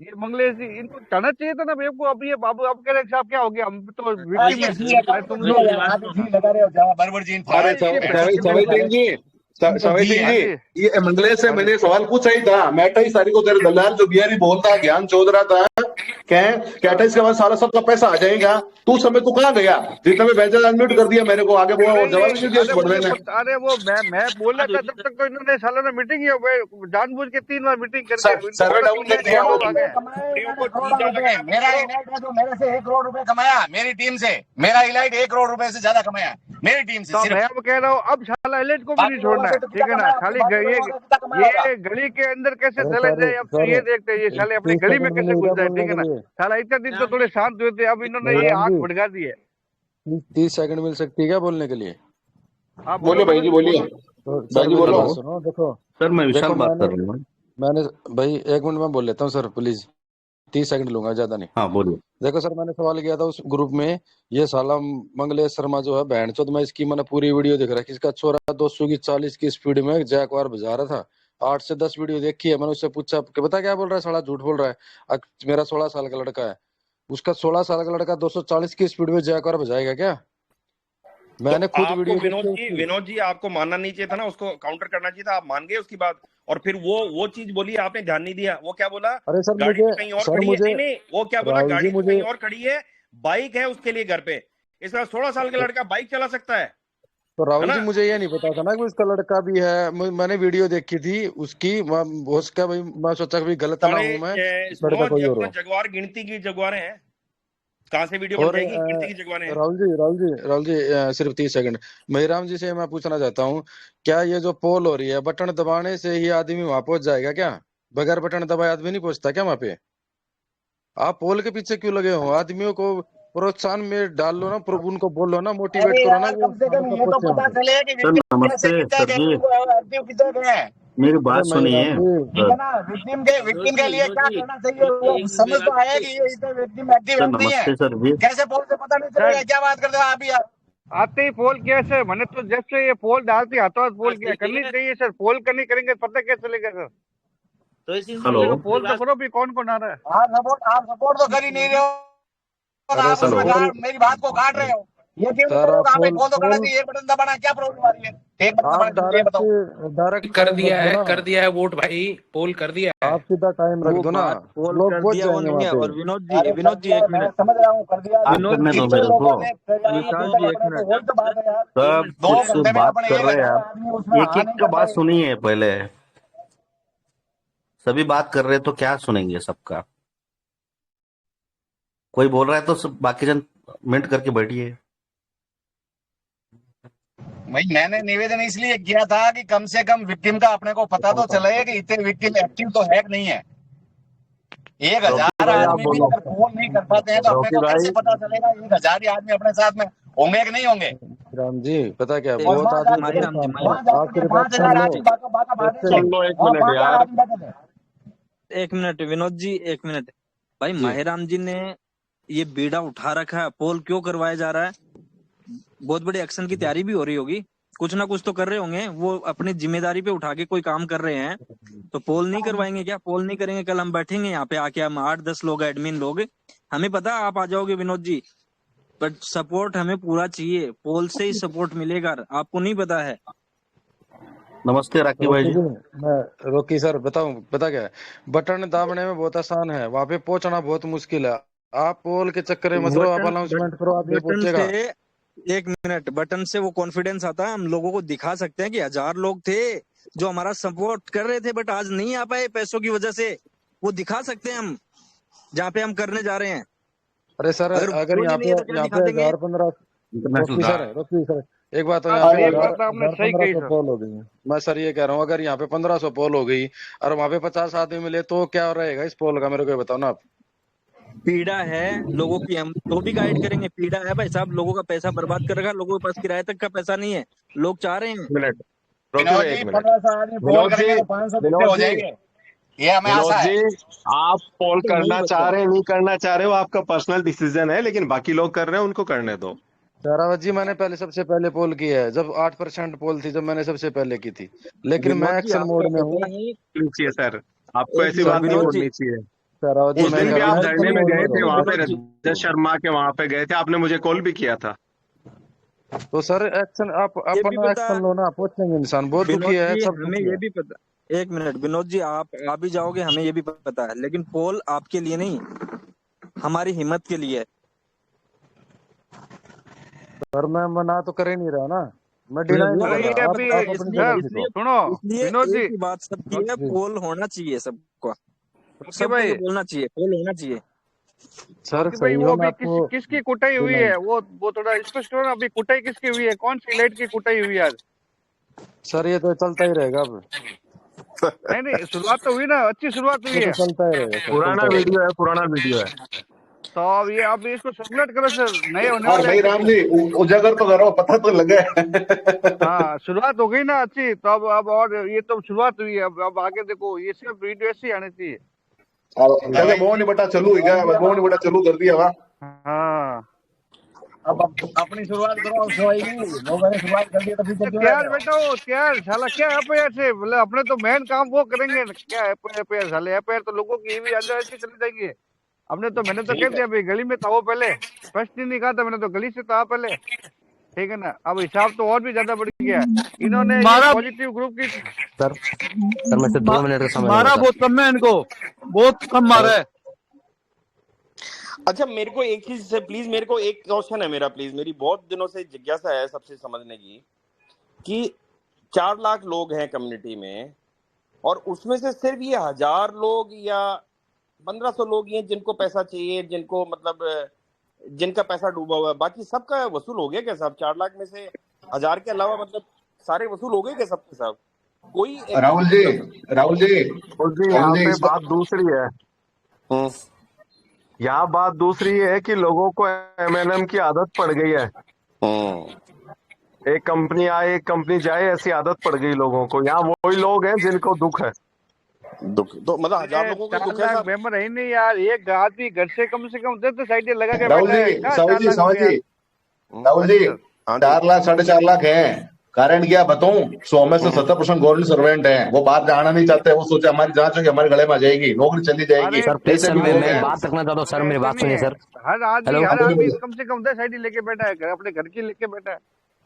ये मंगलेश जी, इनको कहना चाहिए था ना मेरे को। अब ये बाबू अब कह रहे साहब क्या हो गया, हम तो तुम लोग अरे सवेद सिंह जी, ये मंगलेश से मैंने सवाल पूछा ही था। मैं 28 तारीख को तेरे दलाल जो बिहारी बोलता ज्ञान चौध रहा था, क्या 28 के बाद सारा सबका पैसा आ जाएगा, तू समय तू कहाँ गया? जितना में भेजा अनम्यूट कर दिया मेरे को, आगे बोला और जवाब नहीं दिया बढ़वे ने। अरे वो मैं बोल रहा था जब तक तो इन्होंने सालों ने मीटिंग जानबूझ के 3 बार मीटिंग करके सर्वे डाउन कर दिया। मेरा इलाइट है जो मेरे से 1 करोड़ रुपए कमाया, मेरी टीम से मेरा इलाइट 1 करोड़ रुपए से ज्यादा कमाया मेरी टीम से। मैं अब कह रहा हूँ अब साला इलाइट को भी नहीं छोड़ना है, ठीक है ना। खाली ये गली के अंदर कैसे चले जाए, अब तो ये देखते हैं ये साले अपनी गली में कैसे घुस जाए, ठीक है ना। साला इतने दिन तो थोड़े शांत हुए थे, अब इन्होंने ये आग भड़का दी है। 30 सेकंड मिल सकती है क्या बोलने के लिए? बोलिए भाई जी, बोलिए भाई जी, बोलो। सुनो देखो सर, मैं विशाल बात कर रहा हूँ। मैंने भाई 1 मिनट में बोल लेता हूँ सर, प्लीज 30 सेकंड लूंगा, ज्यादा नहीं। हाँ बोलिए। देखो सर, मैंने सवाल किया था उस ग्रुप में, ये साला मंगलेश शर्मा जो है बहन चोद, मैं इसकी मैंने पूरी वीडियो देख रहा है, किसका छोरा 200 की 40 की स्पीड में जैकवार बजा रहा था। 8 से 10 वीडियो देखी है मैंने। उससे पूछा कि बता क्या बोल रहा है, साला झूठ बोल रहा है, मेरा 16 साल का लड़का है। उसका 16 साल का लड़का 240 की स्पीड में जैकवार बजाएगा क्या? मैंने तो खुद आपको वीडियो देखी उसकी। विनोद जी आपको मानना नहीं चाहिए था ना, उसको काउंटर करना चाहिए था। आप मान गए उसकी बात, और फिर वो चीज बोली, आपने ध्यान नहीं दिया। वो क्या बोला, अरे सर गाड़ी मुझे, तो कहीं और सर खड़ी है। मुझे नहीं नहीं, वो क्या बोला, राहुल जी गाड़ी तो मुझे, कहीं और खड़ी है, बाइक है उसके लिए घर पे। इसका 16 साल का लड़का बाइक चला सकता है तो राहुल ना? जी मुझे ये नहीं पता था ना कि उसका लड़का भी है। मैंने वीडियो देखी थी उसकी, उसका भाई मैं सोचा कि भाई गलत ना हूं मैं, लड़का कोई और हो। जगवार गिनती की जगवारें हैं, कहाँ से वीडियो बन और जाएगी, गिनती की जगवारें हैं। राहुल जी सिर्फ 30 सेकंड। महिराम जी से मैं पूछना चाहता हूँ, क्या ये जो पोल हो रही है, बटन दबाने से ही आदमी वहां पहुंच जाएगा क्या? बगैर बटन दबाए आदमी नहीं पहुंचता क्या वहां पे? आप पोल के पीछे क्यों लगे हो? आदमियों को प्रोत्साहन में डाल लो ना, उनको बोलो ना, मोटिवेट अरे करो ना, यार वो कम से कम हमेशा ये तो पहुंचे पता वहां पे। चले कि सर विक्टिम कैसे नमस्ते कितना सर गए, जी, एक्टिव कितने गए हैं, मेरी अरे बात सुनिए महिराम जी, ठीक है ना। विक्टिम के लिए क्या करना चाहिए वो समझ तो आया कि ये इतने विक्टिम एक्टिव सर है नहीं है। नमस्ते सर जी। कैसे पोल से पता नहीं चलेगा? क्या बात करते हो आप यार? आते ही पोल कैसे, मैंने तो जब से ये पोल डालती हाथों हाथ पोल किया करनी चाहिए सर। पोल करनी करेंगे पता कैसे चलेगा सर? तो इसी हेलो पोल तो करो भी, कौन कौन आ रहा है? आप सपोर्ट तो कर ही नहीं रहे हो, और अरे आप सर उसमें पोल, मेरी बात को काट रहे हो। ये क्यों नहीं सर करोगे? आप एक पोल पोल तो करना पोल चाहिए, एक बटन दबाना, क्या प्रॉब्लम आ रही है? एक बटन आप दबाना चाहिए, ये बताओ। डायरेक्ट कर टाइम दिया रख दो है, ना, कर दिया है वोट भाई, पोल कर दिया है। आप सीधा टाइम रख वो दो ना, बात पोल लोग कर पहुंच दिया वो जाएंगे नहीं वहां है। पे। और अरे कर विनोद जी दिया, एक मैं मिनट, समझ रहा हूँ, कर दिया। बात विनोद करने जी दो कितने मेरे को। लोगों ने विशाल घंटे जी एक अपने, तो मिनट, वही तो बात है यार। सब 2 कुछ घंटे में बात अपने कर एक रहे हैं हजार आप, आदमी उसमें एक आ एक नहीं का कर बात पाएगा। सुनिए पहले। सभी बात कर रहे हैं तो क्या सुनेंगे सबका? कोई बोल रहा है तो सब बाकी जन मिनट करके बैठिए। भाई मैंने निवेदन इसलिए किया था कि कम से कम विक्टिम का अपने को पता तो चले कि इतने विक्टिम एक्टिव तो है कि नहीं है। 1000 भाई आप आदमी भी बोलो। अगर फोन नहीं कर पाते हैं तो अपने रॉकी को कैसे भाई, पता चलेगा 1000 ही आदमी अपने साथ में होंगे कि नहीं होंगे? राम जी पता क्या, एक और बहुत वहां आदमी जाकर माहिराम जी, परेशान वहां थे, आप जाकर सिर्फ 5000 एक्शन लो, आदमी बाका बाका बातें थे, एक्शन लो। एक वहां मिनट 5000 यार। आदमी बैठे थे। एक मिनट विनोद जी, एक मिनट भाई। जी माहिराम जी ने ये बीड़ा उठा रखा है, पोल क्यों करवाया जा रहा है? बहुत बड़ी एक्शन की तैयारी भी हो रही होगी, कुछ ना कुछ तो कर रहे होंगे वो, अपनी जिम्मेदारी पे उठा के कोई काम कर रहे हैं। तो पोल नहीं करवाएंगे क्या? पोल नहीं करेंगे, कल हम बैठेंगे यहाँ पे आके, हम 8-10 लोग एडमिन लोग, हमें पता है आप आ जाओगे विनोद जी, बट सपोर्ट हमें पूरा चाहिए। पोल से ही सपोर्ट मिलेगा, आपको नहीं पता है? नमस्ते राकी भाई रोकी जी। जी, मैं रोकी सर बताऊं, पता क्या है, बटन दाबने में बहुत आसान है, वहां पे पहुंचना बहुत मुश्किल है। आप पोल के चक्कर में मत रहो, आप अनाउंसमेंट करो, आदमी बटन पहुंचेगा। से, एक मिनट, बटन से वो कॉन्फिडेंस आता है, हम लोगों को दिखा सकते हैं कि 1000 लोग थे जो हमारा सपोर्ट कर रहे थे, बट आज नहीं आ पाए पैसों की वजह से, वो दिखा सकते हैं हम जहाँ पे हम करने जा रहे हैं। अरे सर अगर पोल ही यहाँ नहीं है तो पे क्या दिखा देंगे? 1015 रोकी सर एक बात हो, हाँ, यहाँ पे ये बात आपने सही कही 1500 सर। पोल हो गई है। मैं सर ये कह रहा हूँ, अगर यहाँ पे 1500 पोल हो गई और वहाँ पे 50 आदमी मिले तो क्या रहेगा इस पोल का, मेरे को ये बताओ ना आप। पीड़ा है लोगों की, हम तो भी गाइड करेंगे। पीड़ा है भाई साहब, लोगों का पैसा बर्बाद कर रखा, लोगों के पास किराए तक का पैसा नहीं है, लोग चाह रहे हैं। मिनट रोकी विनोद भाई, जी एक मिनट। 1500 आदमी फोन विनोद करेंगे जी, तो 500 हो विनोद जी, जाएंगे, ये हमें आशा विनोद है। जी, आप पोल तो नहीं करना बच्चा, चाह रहे हैं, नहीं करना चाह रहे हो, आपका पर्सनल डिसीजन है, लेकिन बाकी लोग कर रहे हैं उनको करने दो। शहरावत जी मैंने पहले सबसे पहले पोल की है, जब 8% पोल थी, जब मैंने सबसे पहले की थी, लेकिन मैं विनोद जी एक्शन मोड आपको में हूँ। पता है, नहीं चाहिए सर, आपको एक ऐसी मिनट बात नहीं विनोद जी, बोलनी चाहिए। शहरावत जी उस मैं दिन कह भी रहा आप हूँ धरने एक्शन में मोड गए में थे, रहो। वहां पे विनोद जी, रजत शर्मा के वहां पे गए थे, आपने मुझे कॉल भी किया था। तो सर एक्शन आप ये भी अपना पता, एक्शन लो ना, पहुंचेंगे इंसान, बहुत दुखी विनोद है, जी सब हमें दुखी ये है। भी पता, एक मिनट विनोद जी, आप आ भी जाओगे, हमें ये भी पता है, लेकिन पोल आपके लिए नहीं, हमारी हिम्मत के लिए है। सर मैं मना तो कर ही नहीं रहा ना, मैं वो डिनाई नहीं अरे कर ये रहा, अभी आप अपनी इसलिए जगह सर ठीक हो। इसलिए सुनो इसलिए विनोद जी, एक ही बात सबकी है, जी पोल होना चाहिए सबको, रोकी सबको ये भाई, बोलना चाहिए, पोल होना चाहिए। सर रोकी भाई सही वो हो, मैं अभी आपको किसकी कुटाई हुई डिनाई, है, वो थोड़ा स्पष्ट करो ना, अभी कुटाई किसकी हुई है, कौन सी लाइट की कुटाई हुई है आज? सर ये तो चलता ही रहेगा, अब नहीं नहीं, शुरुआत तो हुई ना, अच्छी शुरुआत हुई ये तो है। चलता ही रहेगा सर, पुराना चलता ही वीडियो रहेगा। है, पुराना वीडियो है। तो अब इसको सर्कुलेट करो सर, नए होने और वाले भाई हैं राम कुछ। जी उजागर तो करो, पता तो लगे। हाँ शुरुआत हो गई ना अच्छी, तो अब और ये तो शुरुआत हुई है, अब आगे देखो, ये सिर्फ वीडियो ऐसी आनी चाहिए। कैसे वो नहीं बटा चलू क्या, वो नहीं बटा चलू कर दिया वहाँ। हाँ अब अपनी शुरुआत करो, अब होएगी, लोगों ने शुरुआत कर दी तो पीछे क्यों रह त्यार गए? बेटा हो, त्यार साला क्या एफआईआर से, मतलब अपने तो मेन काम वो करेंगे, क्या एफआईआर साले, एफआईआर तो लोगों की भी अंदर ऐसी चली जाएगी। हमने तो मैंने तो कह दिया भाई गली में था वो पहले, फर्स्ट नहीं कहा था मैंने तो गली से था पहले, ठीक है ना। अब हिसाब तो और भी ज्यादा बढ़ गया है। इन्होंने पॉजिटिव ग्रुप की सर मैं सिर्फ 2 मिनट का समय मारा बहुत कम है इनको, बहुत कम मारा है। अच्छा मेरे को एक चीज से प्लीज, मेरे को एक क्वेश्चन है मेरा, प्लीज मेरी बहुत दिनों से जिज्ञासा है सबसे समझने की कि 4 लाख लोग हैं कम्युनिटी में और उसमें से सिर्फ ये 1000 लोग या 1500 लोग ही हैं जिनको पैसा चाहिए, जिनको मतलब जिनका पैसा डूबा हुआ है, बाकी सबका वसूल हो गया क्या साहब? 4 लाख में से 1000 के अलावा मतलब सारे वसूल हो गए क्या सबके सब? कोई राहुल जी यहाँ पे बात दूसरी है, यहाँ बात दूसरी है कि लोगों को एमएनएम की आदत पड़ गई है। एक कंपनी आए एक कंपनी जाए ऐसी आदत पड़ गई लोगों को। यहाँ वही लोग हैं जिनको दुख है। दुख तो मतलब 1000 लोगों को दुख है। मेंबर है नहीं यार, एक आदमी घर से कम 10 साइड लगा के राहुल जी 4 लाख 4.5 लाख है। कारण क्या बताऊं, 100 में से 70% गवर्नमेंट सर्वेंट हैं। वो बाहर जाना नहीं चाहते, वो सोचे हमारी जांच होगी हमारे गले में आ जाएगी, नौकरी चली जाएगी। सर प्लीज सर मैं बात रखना चाहता हूँ सर, मेरी बात सुनिए सर। हर आदमी कम से कम 10 साइड लेके बैठा है, अपने घर की लेके बैठा है।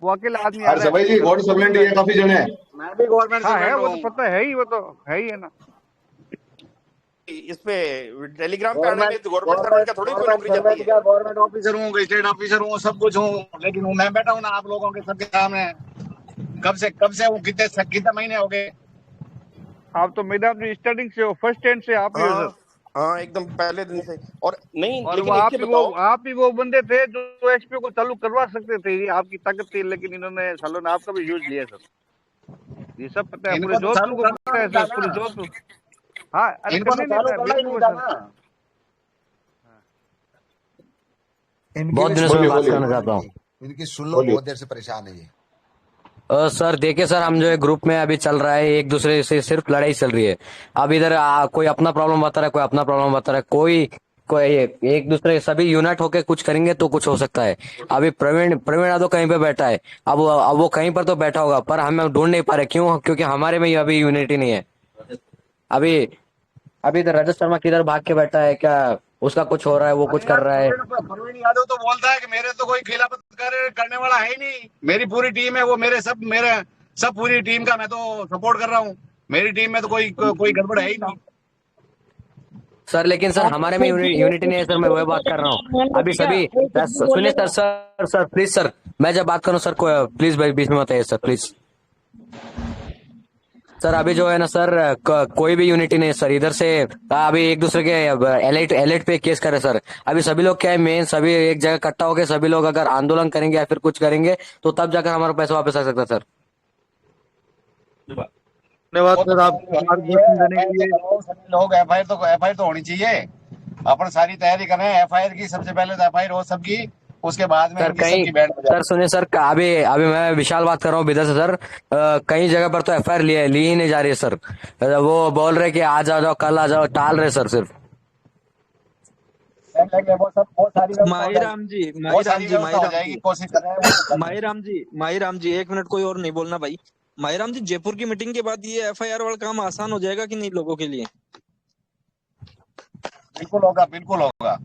वो अकेला आदमी आ रहा है। भाई जी गवर्नमेंट सर्वेंट है काफी जने। मैं भी गवर्नमेंट है, वो तो पता है ही, वो तो है ही है ना। इस पे टेलीग्राम पे आने में गवर्नमेंट सर्वेंट का थोड़ी कोई नौकरी जाती है। गवर्नमेंट ऑफिसर हूँ, स्टेट ऑफिसर हूँ, सब कुछ हूँ, लेकिन मैं बैठा हूँ ना आप लोगों के सबके सामने। कब से वो कितने महीने हो गए? आप तो मैडम जी स्टार्टिंग से हो, फर्स्ट हैंड से आप ही हो सर। हाँ एकदम पहले दिन से। और नहीं और लेकिन आप ही वो बंदे थे जो एचपी को चालू करवा सकते थे, ये आपकी ताकत थी, लेकिन इन्होंने सालों ने आपका भी यूज लिया सर। ये सब पता है, पूरे जोधपुर को पता है सर, पूरे जोधपुर। हाँ अरे बहुत दिनों से मैं बात करना चाहता हूँ। इनकी सुन लो, बहुत देर से परेशान है ये। सर देखिए सर, हम जो है ग्रुप में अभी चल रहा है, एक दूसरे से सिर्फ लड़ाई चल रही है। अब इधर कोई अपना प्रॉब्लम बता रहा है, कोई अपना प्रॉब्लम बता रहा है, कोई एक दूसरे सभी यूनाइट होकर कुछ करेंगे तो कुछ हो सकता है। अभी प्रवीण यादव कहीं पे बैठा है, अब वो कहीं पर तो बैठा होगा, पर हम ढूंढ नहीं पा रहे। क्यों? क्योंकि हमारे में अभी यूनिटी नहीं है। अभी इधर रजत शर्मा किधर भाग के बैठा है, क्या उसका कुछ हो रहा है, वो कुछ कर रहा है। प्रवीण यादव तो बोलता है कि मेरे तो कोई खिलाफत करने वाला है ही नहीं, मेरी पूरी टीम है, वो मेरे सब पूरी टीम का मैं तो सपोर्ट कर रहा हूँ। मेरी टीम में तो कोई गड़बड़ है ही नहीं सर। लेकिन सर हमारे में यूनिटी नहीं है सर, मैं वही बात कर रहा हूँ। अभी सभी सुनिए सर प्लीज सर, मैं जब बात करूँ सर प्लीज बीच में मत आइए सर प्लीज। सर अभी जो है ना सर, कोई भी यूनिटी नहीं है सर इधर से। अभी एक दूसरे के एलाइट पे केस करे सर। अभी सभी लोग क्या है, मेन सभी एक जगह इकट्ठा होकर सभी लोग अगर आंदोलन करेंगे या फिर कुछ करेंगे तो तब जाकर हमारा पैसा वापस आ सकता है सर। धन्यवाद सर, आप लोग एफआईआर तो होनी चाहिए। अपन सारी तैयारी कर रहे हैं एफआईआर की, सबसे पहले तो एफआईआर हो सबकी, उसके बाद में सर सुनिए सर, अभी मैं विशाल बात कर रहा हूँ बिदर से सर। कई जगह पर तो एफआईआर ली ही नहीं जा रही है सर। वो बोल रहे कि आज आ जाओ, कल आ जाओ, टाल रहे सर सिर्फ। माहीराम जी 1 मिनट, कोई और नहीं बोलना भाई। माहीराम जी, जयपुर की मीटिंग के बाद ये एफआईआर वाला काम आसान हो जाएगा कि नहीं लोगों के लिए? बिल्कुल होगा।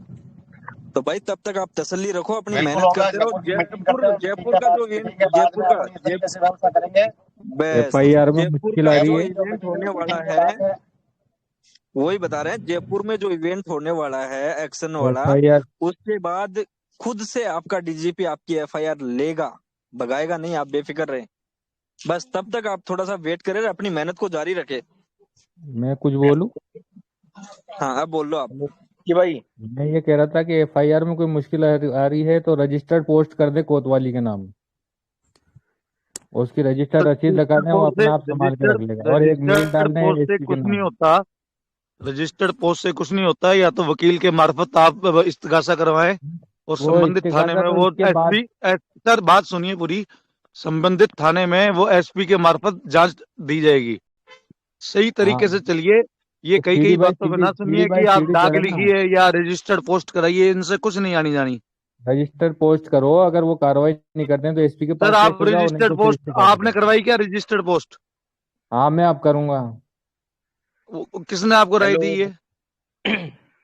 तो भाई तब तक आप तसल्ली रखो, अपनी मेहनत करते रहो। जयपुर का जो एफआईआर में मुश्किल आ रही है, इवेंट होने वाला है, वही बता रहे हैं। जयपुर में जो इवेंट होने वाला है एक्शन वाला, उसके बाद खुद से आपका डीजीपी आपकी एफआईआर लेगा, भगाएगा नहीं, आप बेफिक्र रहे। बस तब तक आप थोड़ा सा वेट करें, अपनी मेहनत को जारी रखे। मैं कुछ बोलूं? हाँ अब बोल लो आप कि भाई मैं ये कह रहा था कि एफआईआर में कोई मुश्किल आ रही है तो रजिस्टर्ड पोस्ट कर दे कोतवाली के नाम, उसकी रजिस्टर्ड रसीद लगा दें, वो अपने आप संभाल के रख लेगा। और एक मेल डाल दें कुछ नहीं होता, रजिस्टर्ड पोस्ट से कुछ नहीं होता। या तो वकील के मार्फत आप इस्तगासा करवाएं और संबंधित थाने में वो एसपी, सर बात सुनिए पूरी, संबंधित थाने में वो एसपी के मार्फत जांच दी जाएगी। सही तरीके से चलिए। ये कई बातों पे ना सुनिए कि आप डाक लिखिए या रजिस्टर्ड पोस्ट कराइए, इनसे कुछ नहीं आनी जानी। रजिस्टर्ड पोस्ट करो, अगर वो कार्रवाई नहीं करते हैं तो एसपी के पास। सर आप रजिस्टर्ड पोस्ट आपने करवाई क्या? Registered post? हाँ मैं आप करूंगा। किसने आपको राय दी है?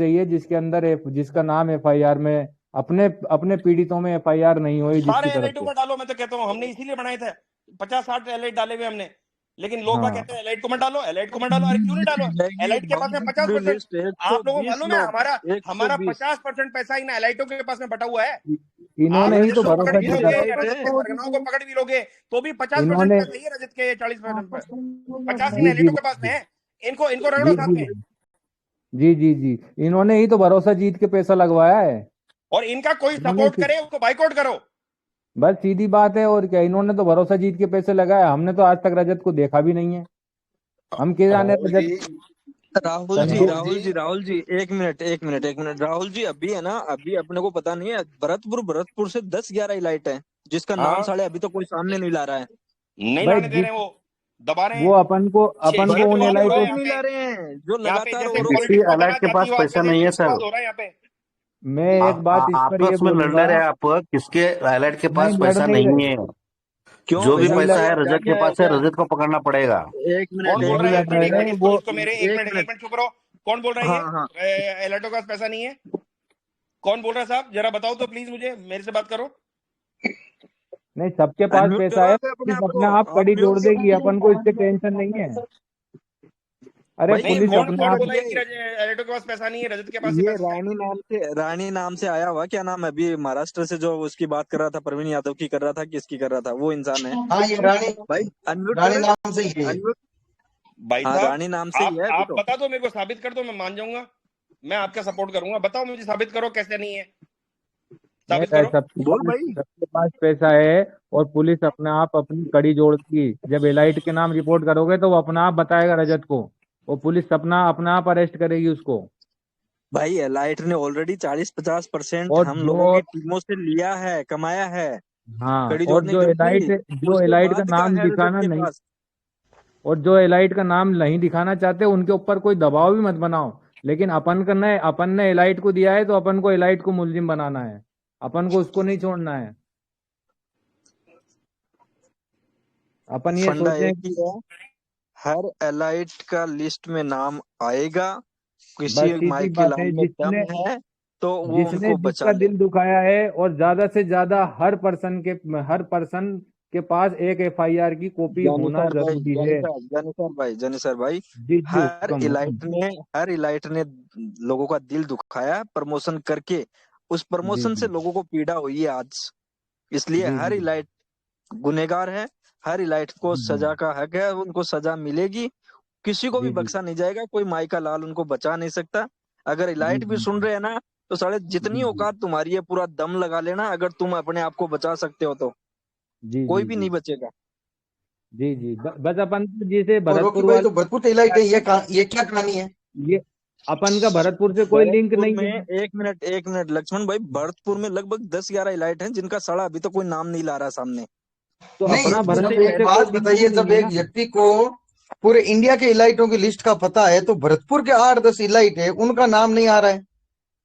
चाहिए जिसके अंदर जिसका नाम FIR में अपने अपने पीड़ितों में एफआईआर नहीं हुई सारे जिसकी तरफ एलाइटों से। को डालो, मैं तो कहता हूँ हमने इसीलिए बनाए थे 50-60 एलाइट डाले हुए हमने, लेकिन लोग हाँ कहते हैं एलाइट को मत डालो, एलाइट को मत डालो। अरे क्यों नहीं डालो? एलाइट के पास में 50%, आप लोगों को 120 मालूम है लोग, हमारा 120 50% पैसा इन एलाइटों के पास में बटा हुआ है। आप इन्होंने ही रजत तो को पकड़ भरोसा भी बीस जीता लोगे, एलाइट रजत के है। परगनाओं को पकड़ भी लोगे तो भी 50% इन्होंने। पैसा ही है रजत के, 40% 50 इन जी जी एलाइटों के पास में है। इनको रगड़ो जी साथ जी में। जी जी जी, इन्होंने ही तो भरोसा जीत के पैसा लगवाया है। और इनका कोई इन्होंने सपोर्ट करे उसको बाइकआउट करो। बस सीधी बात है, और क्या, इन्होंने तो भरोसा जीत के पैसे लगाए। हमने तो आज तक रजत को देखा भी नहीं है। हम क्या जाने राहुल रजत जी, राहुल जी, संजय। राहुल जी, राहुल जी, एक मिनट, एक मिनट, एक मिनट। राहुल जी, अभी है ना, अभी अपने को पता नहीं है, भरतपुर से 10-11 इलाइट है जिसका नाम हाँ, साले अभी तो कोई सामने नहीं ला रहा है। नहीं भाई लाने दे रहे हैं, वो दबा रहे वो हैं। अपन को उन क्षेत्र विवाद हो रहा है एलाइटों यहाँ नहीं पे। ला रहे हैं जो यहाँ पे लगातार जैसे औरों को किसी पॉलिटिक्स होता है ना, अलर्ट के पास जातिवाद, पैसा वैसे नहीं है क्षेत्र सर। विवाद हो रहा है यहाँ पे। मैं एक बात इस पर ये आपस में लड़ बोलूंगा। रहे हैं आप, किसके अलर्ट के नहीं, पास लड़ पैसा नहीं नहीं रहे। है। क्यों जो भी नहीं पैसा लड़ है क्या रजत के क्या है पास है, क्या? रजत को पकड़ना पड़ेगा। एक मिनट, कौन एक बोल रहा नहीं है? लड़ मिनट, एक रहे मिनट हैं इसको वो। इसको मेरे एक एक मिनट मिनट। चुप रहो। कौन बोल रहा है? हाँ हाँ, ये एलाइटों के पास पैसा नहीं है? कौन बोल रहा है साहब? जरा बताओ तो प्लीज, मुझे मेरे से बात करो। नहीं, सबके पास अनम्यूट पैसा करो है, आप अपने पुलिस आप अपने को, आप आप कड़ी जोड़ म्यूट देगी, करो। अपन को इससे टेंशन नहीं है। अरे भाई नहीं, पुलिस कौन अपने कौन आप। बोला है कि एलाइटों के पास पैसा नहीं है? रजत के पास ही ये पैसा है। रानी नाम से आया हुआ, क्या नाम है, अभी महाराष्ट्र से जो उसकी बात कर रहा था, प्रवीण यादव की कर रहा था, किसकी कर रहा था, वो इंसान है हाँ ये रानी भाई। अनम्यूट रानी करो, नाम से ही है ये। अनम्यूट। भाई हाँ, साहब, रानी नाम से ही है अभी आप तो। बता दो, मेरे को साबित कर दो, मैं मान जाऊंगा, मैं आपका सपोर्ट करूंगा। बताओ मुझे, साबित करो कैसे नहीं है, नहीं साबित करो। बोल भाई। सबके पास पैसा है, और पुलिस अपने आप अपनी कड़ी जोड़ती। जब एलाइट के नाम रिपोर्ट करोगे तो वो अपना आप बताएगा रजत को, और पुलिस अपना आप अरेस्ट करेगी उसको। भाई एलाइट ने ऑलरेडी 40-50% और हम लोगों जो की टीमों से लिया है, कमाया है। हाँ, कड़ी और जोड़ने की जरूरत नहीं, जो उसके एलाइट का बाद का नाम है रजत दिखाना के नहीं, पास। और जो एलाइट का नाम नहीं दिखाना चाहते उनके ऊपर कोई दबाव भी मत बनाओ। लेकिन अपन ने एलाइट को दिया है, तो अपन को एलाइट को मुलजिम बनाना है, अपन को उसको नहीं छोड़ना है। अपन ये फंडा सोचें एक ही है, हर एलाइट का लिस्ट में नाम आएगा। किसी बस एक सीधी माई के बात लाल है, में दम है तो वो जिसने उनको बचा जिसका ले। दिल दुखाया है, और ज्यादा से ज्यादा हर पर्सन के पास एक एफआईआर की कॉपी होना जानिसार भाई, जरूरी है। जानिसार भाई, जी जी, हुक्म। हर इलाइट ने लोगों का दिल दुखाया प्रमोशन करके। उस जी प्रमोशन जी से लोगों को पीड़ा हुई है आज, इसलिए जी हर जी इलाइट गुनेगार है। हर इलाइट को जी सजा का हक है, उनको सजा मिलेगी। किसी को भी जी जी बख्शा नहीं जाएगा, कोई माई का लाल उनको बचा नहीं सकता। अगर जी इलाइट भी जी सुन रहे हैं ना, तो साले जी जितनी जी औकात तुम्हारी है पूरा दम लगा लेना, अगर तुम अपने आप को बचा सकते हो तो जी कोई जी भी जी नहीं बचेगा। जी जी, बस अपन को जैसे और रोकी भरतपुर भाई, वाले, तो भरतपुर इलाइट है, ये क्या कहानी है? ये अपन का भरतपुर से कोई लिंक भरतपुर नहीं में है। एक मिनट लक्ष्मण भाई, भरतपुर में लगभग 10-11 इलाइट हैं जिनका सड़ा अभी तो कोई नाम नहीं ला रहा सामने। तो नहीं, अपना जब भरतपुर एक से बात कोई लिंक बताइए, ही जब नहीं है एक ना। व्यक्ति को पूरे इंडिया के इलाइटों की लिस्ट का पता है, तो भरतपुर के 8-10 इलाइट है, उनका नाम नहीं आ रहा है।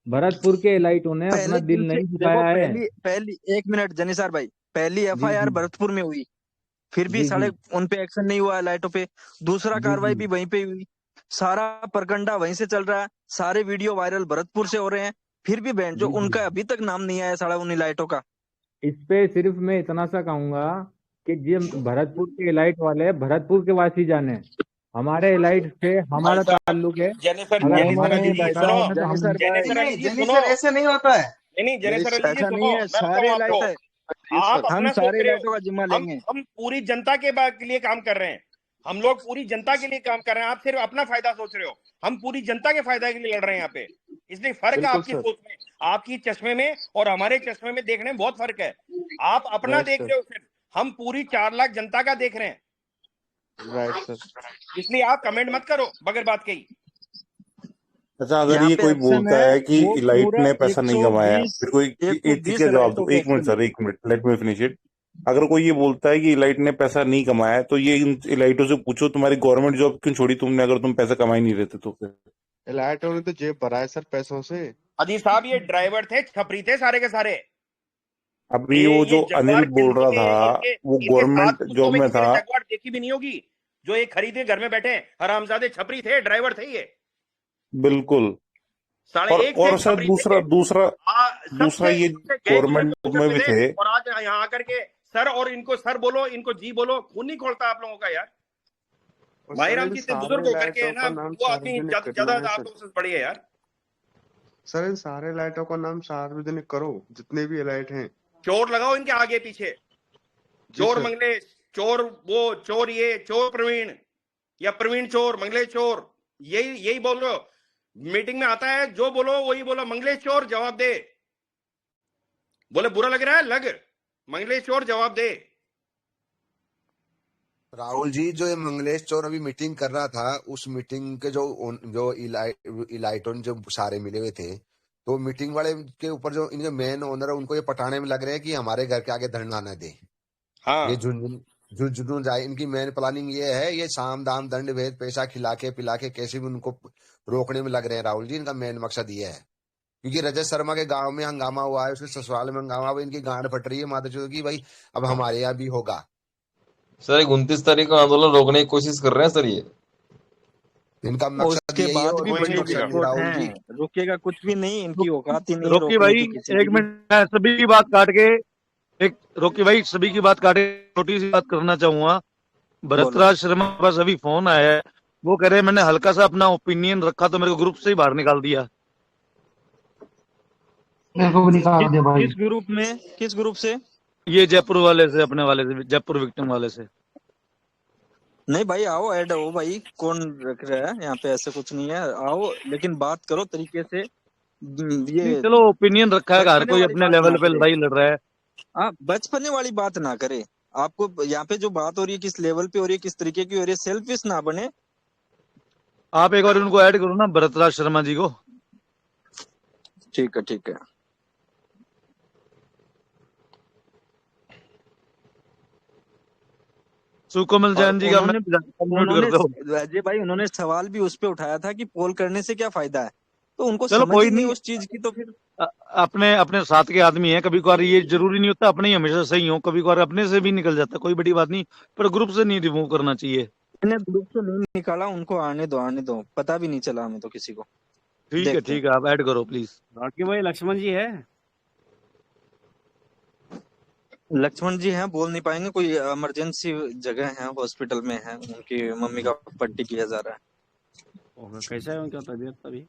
भरतपुर के एलाइटों ने अपना पहले दिल दिन से नहीं देखो, दिखाया है। पहली एक मिनट जनीसार भाई, पहली जी एफआईआर जी भरतपुर में हुई, फिर भी जी जी साले उन पे एक्शन नहीं हुआ लाइटों पे। दूसरा जी कार्रवाई जी भी वहीं पे हुई, सारा प्रकंडा वहीं से चल रहा है, सारे वीडियो वायरल भरतपुर से हो रहे हैं, फिर भी बैंड जो जी जी। उनका अभी तक नाम नहीं आया साला उन लाइटों का। इस पे सिर्फ मैं इतना सा कहूंगा कि ये भरतपुर के एलाइट वाले भरतपुर के वासी जाने, हमारे एलाइट से भाई हमारा साहब, ताल्लुक है। जैनेसर अगर जैनेसर हमारा अली दिल जी दुखाया सुनो, है ना, तो हम जैनेसर अली जी सुनो। सर ऐसे नहीं होता है। नहीं जैनेसर अली जी ऐसा सुनो, नहीं है, मैं सारे बताऊं इलाइट आपको, है, आप हम अपना सोच सारे रहे इलाइटों का हो, जिम्मा लेंगे। हम पूरी जनता के लिए काम कर रहे हैं। हम लोग पूरी जनता के लिए काम कर रहे हैं, आप सिर्फ अपना फायदा सोच रहे हो। हम पूरी जनता के फायदा के लिए लड़ रहे हैं यहाँ पे। इसलिए फर्क है बिल्कुल आपकी सर। सोच में, आपकी चश्मे में और हमारे चश्मे में देखने में बहुत फर्क है। आप अपना राइट देख सर, रहे हो सिर्फ, हम पूरी 4 लाख जनता का देख रहे हैं। Right sir. इसलिए आप कमेंट मत करो बगैर बात कही। अच्छा, अगर यहाँ ये पे कोई एक्शन बोलता है, है कि वो इलाइट पूरा ने पैसा नहीं कमाया, फिर कोई एक चीज 120 का जवाब इलाइटों दो। पे एक मिनट एक्शन है। सर, एक minute, let me finish it. अगर कोई ये बोलता है कि इलाइट ने पैसा नहीं कमाया, तो ये इन इलाइटों से पूछो तुम्हारी गवर्नमेंट जॉब क्यों छोड़ी तुमने, अगर तुम पैसा कमा ही नहीं रहते तो फिर। इलाइटों ने तो जेब भरा है सर पैसों से। अजीज साहब, ये ड्राइवर थे, छपरी थे सारे के सारे। अभी वो जो अनिल जगुआर बोल रहा था इनके वो इनके 7 गवर्नमेंट कुत्तों जॉब में में किसी ने था। जगुआर देखी भी नहीं होगी। जो ये खरीदे घर में बैठे हैं, हरामजादे छपरी थे, ड्राइवर थे ये। बिल्कुल। साढ़े एक से और सर खबरी दूसरा देखे दूसरा दूसरा सबसे ये सबसे गए गुजरे गवर्नमेंट लोग में भी करते थे। और आज यहाँ आकर के सर और इनको सर बोलो, इनको जी बोलो, खून नहीं खोलता आप लोगों का यार। और भाई सर राम इन जी इतने सारे बुजुर्ग होकर के लाइटों ना का नाम वो आदमी सार्वजनिक ज्यादा करना है आप सर। लोगों से बड़ी है यार। सर इन सारे लाइटों का नाम सार्वजनिक करो, जितने भी लाइट हैं। चोर लगाओ इनके आगे पीछे, जी चोर सर। मंगलेश, चोर वो, चोर ये, चोर प्रवीण, या प्रवीण चोर, मंगलेश चोर, यही यही बोलो। मीटिंग में आता है जो बोलो वही बोलो, मंगलेश चोर जवाब दे। बोले बुरा लग रहा है, लग, मंगलेश चोर जवाब दे। राहुल जी, जो ये मंगलेश चौर अभी मीटिंग कर रहा था, उस मीटिंग के जो इलाइटोन जो सारे मिले हुए थे, तो मीटिंग वाले के ऊपर जो इनके मेन ओनर है उनको ये पटाने में लग रहे हैं कि हमारे घर के आगे धरना न दे। हाँ। ये झुंझुनू जाए, इनकी मेन प्लानिंग ये है, ये साम दाम दंड भेद पैसा खिला के पिला के कैसे भी उनको रोकने में लग रहे हैं। राहुल जी, इनका मेन मकसद ये है, क्योंकि रजत शर्मा के गांव में हंगामा हुआ है, उसके ससुराल में हंगामा हुआ, इनकी गांड फट रही है माता चौधरी की, भाई अब हमारे यहाँ भी होगा। सर 29 तारीख को आंदोलन रोकने की कोशिश कर रहे हैं सर ये। इनका और मकसद उसके यही है बाद और भी कुछ बड़े मकसद नहीं विस्फोट राहुल जी। हैं, रुकेगा कुछ भी नहीं, इनकी औकात ही नहीं है रोकी रोकने भाई की किसी एक की भी। मिनट, मैं सभी की बात काट के एक रोकी भाई सभी की बात काटे छोटी सी बात करना चाहूंगा। बोलो। भरतराज शर्मा के पास अभी फोन आया है, वो कह रहे हैं मैंने हल्का सा अपना ओपिनियन रखा तो मेरे को ग्रुप से ही बाहर निकाल दिया। मेरे को भी निकाल दिया भाई। किस ग्रुप में, किस ग्रुप से? ये जयपुर वाले से, अपने वाले से, जयपुर विक्टिम वाले से। नहीं भाई आओ, ऐड हो भाई, कौन रख रहा है यहाँ पे, ऐसे कुछ नहीं है, आओ लेकिन बात करो तरीके से। नहीं, ये चलो ओपिनियन रखा है, हर बचपने कोई वाली अपने बात लेवल ना पे करे। लड़ाई लड़ रहा है। हाँ, बचपने वाली बात ना करे। आपको यहाँ पे जो बात हो रही है किस लेवल पे हो रही है, किस तरीके की हो रही है, सेल्फिश ना बने। आप एक बार उनको ऐड करो ना, भरतराज शर्मा जी को। ठीक है ठीक है। सुकोमल और जैन जी का उन्होंने म्यूट कर दो। अजय भाई उन्होंने सवाल भी उस पे उठाया था कि पोल करने से क्या फायदा है, तो उनको चलो समझ कोई ही नहीं नहीं, उस चीज की, तो फिर अपने अपने साथ के आदमी है, कभी कभार ये जरूरी नहीं होता अपने ही हमेशा सही हो, कभी कभार अपने से भी निकल जाता, कोई बड़ी बात नहीं, पर ग्रुप से नहीं रिमूव करना चाहिए। मैंने ग्रुप से नहीं निकाला, उनको आने दो, पता भी नहीं चला हमें तो किसी को। ठीक है देखते ठीक है, आप ऐड करो प्लीज। राकी भाई लक्ष्मण जी है? लक्ष्मण जी हैं, बोल नहीं पाएंगे, कोई इमरजेंसी जगह है, हॉस्पिटल में है, उनकी मम्मी का पट्टी किया जा रहा है। ओके, कैसा है उनका तबीयत अभी?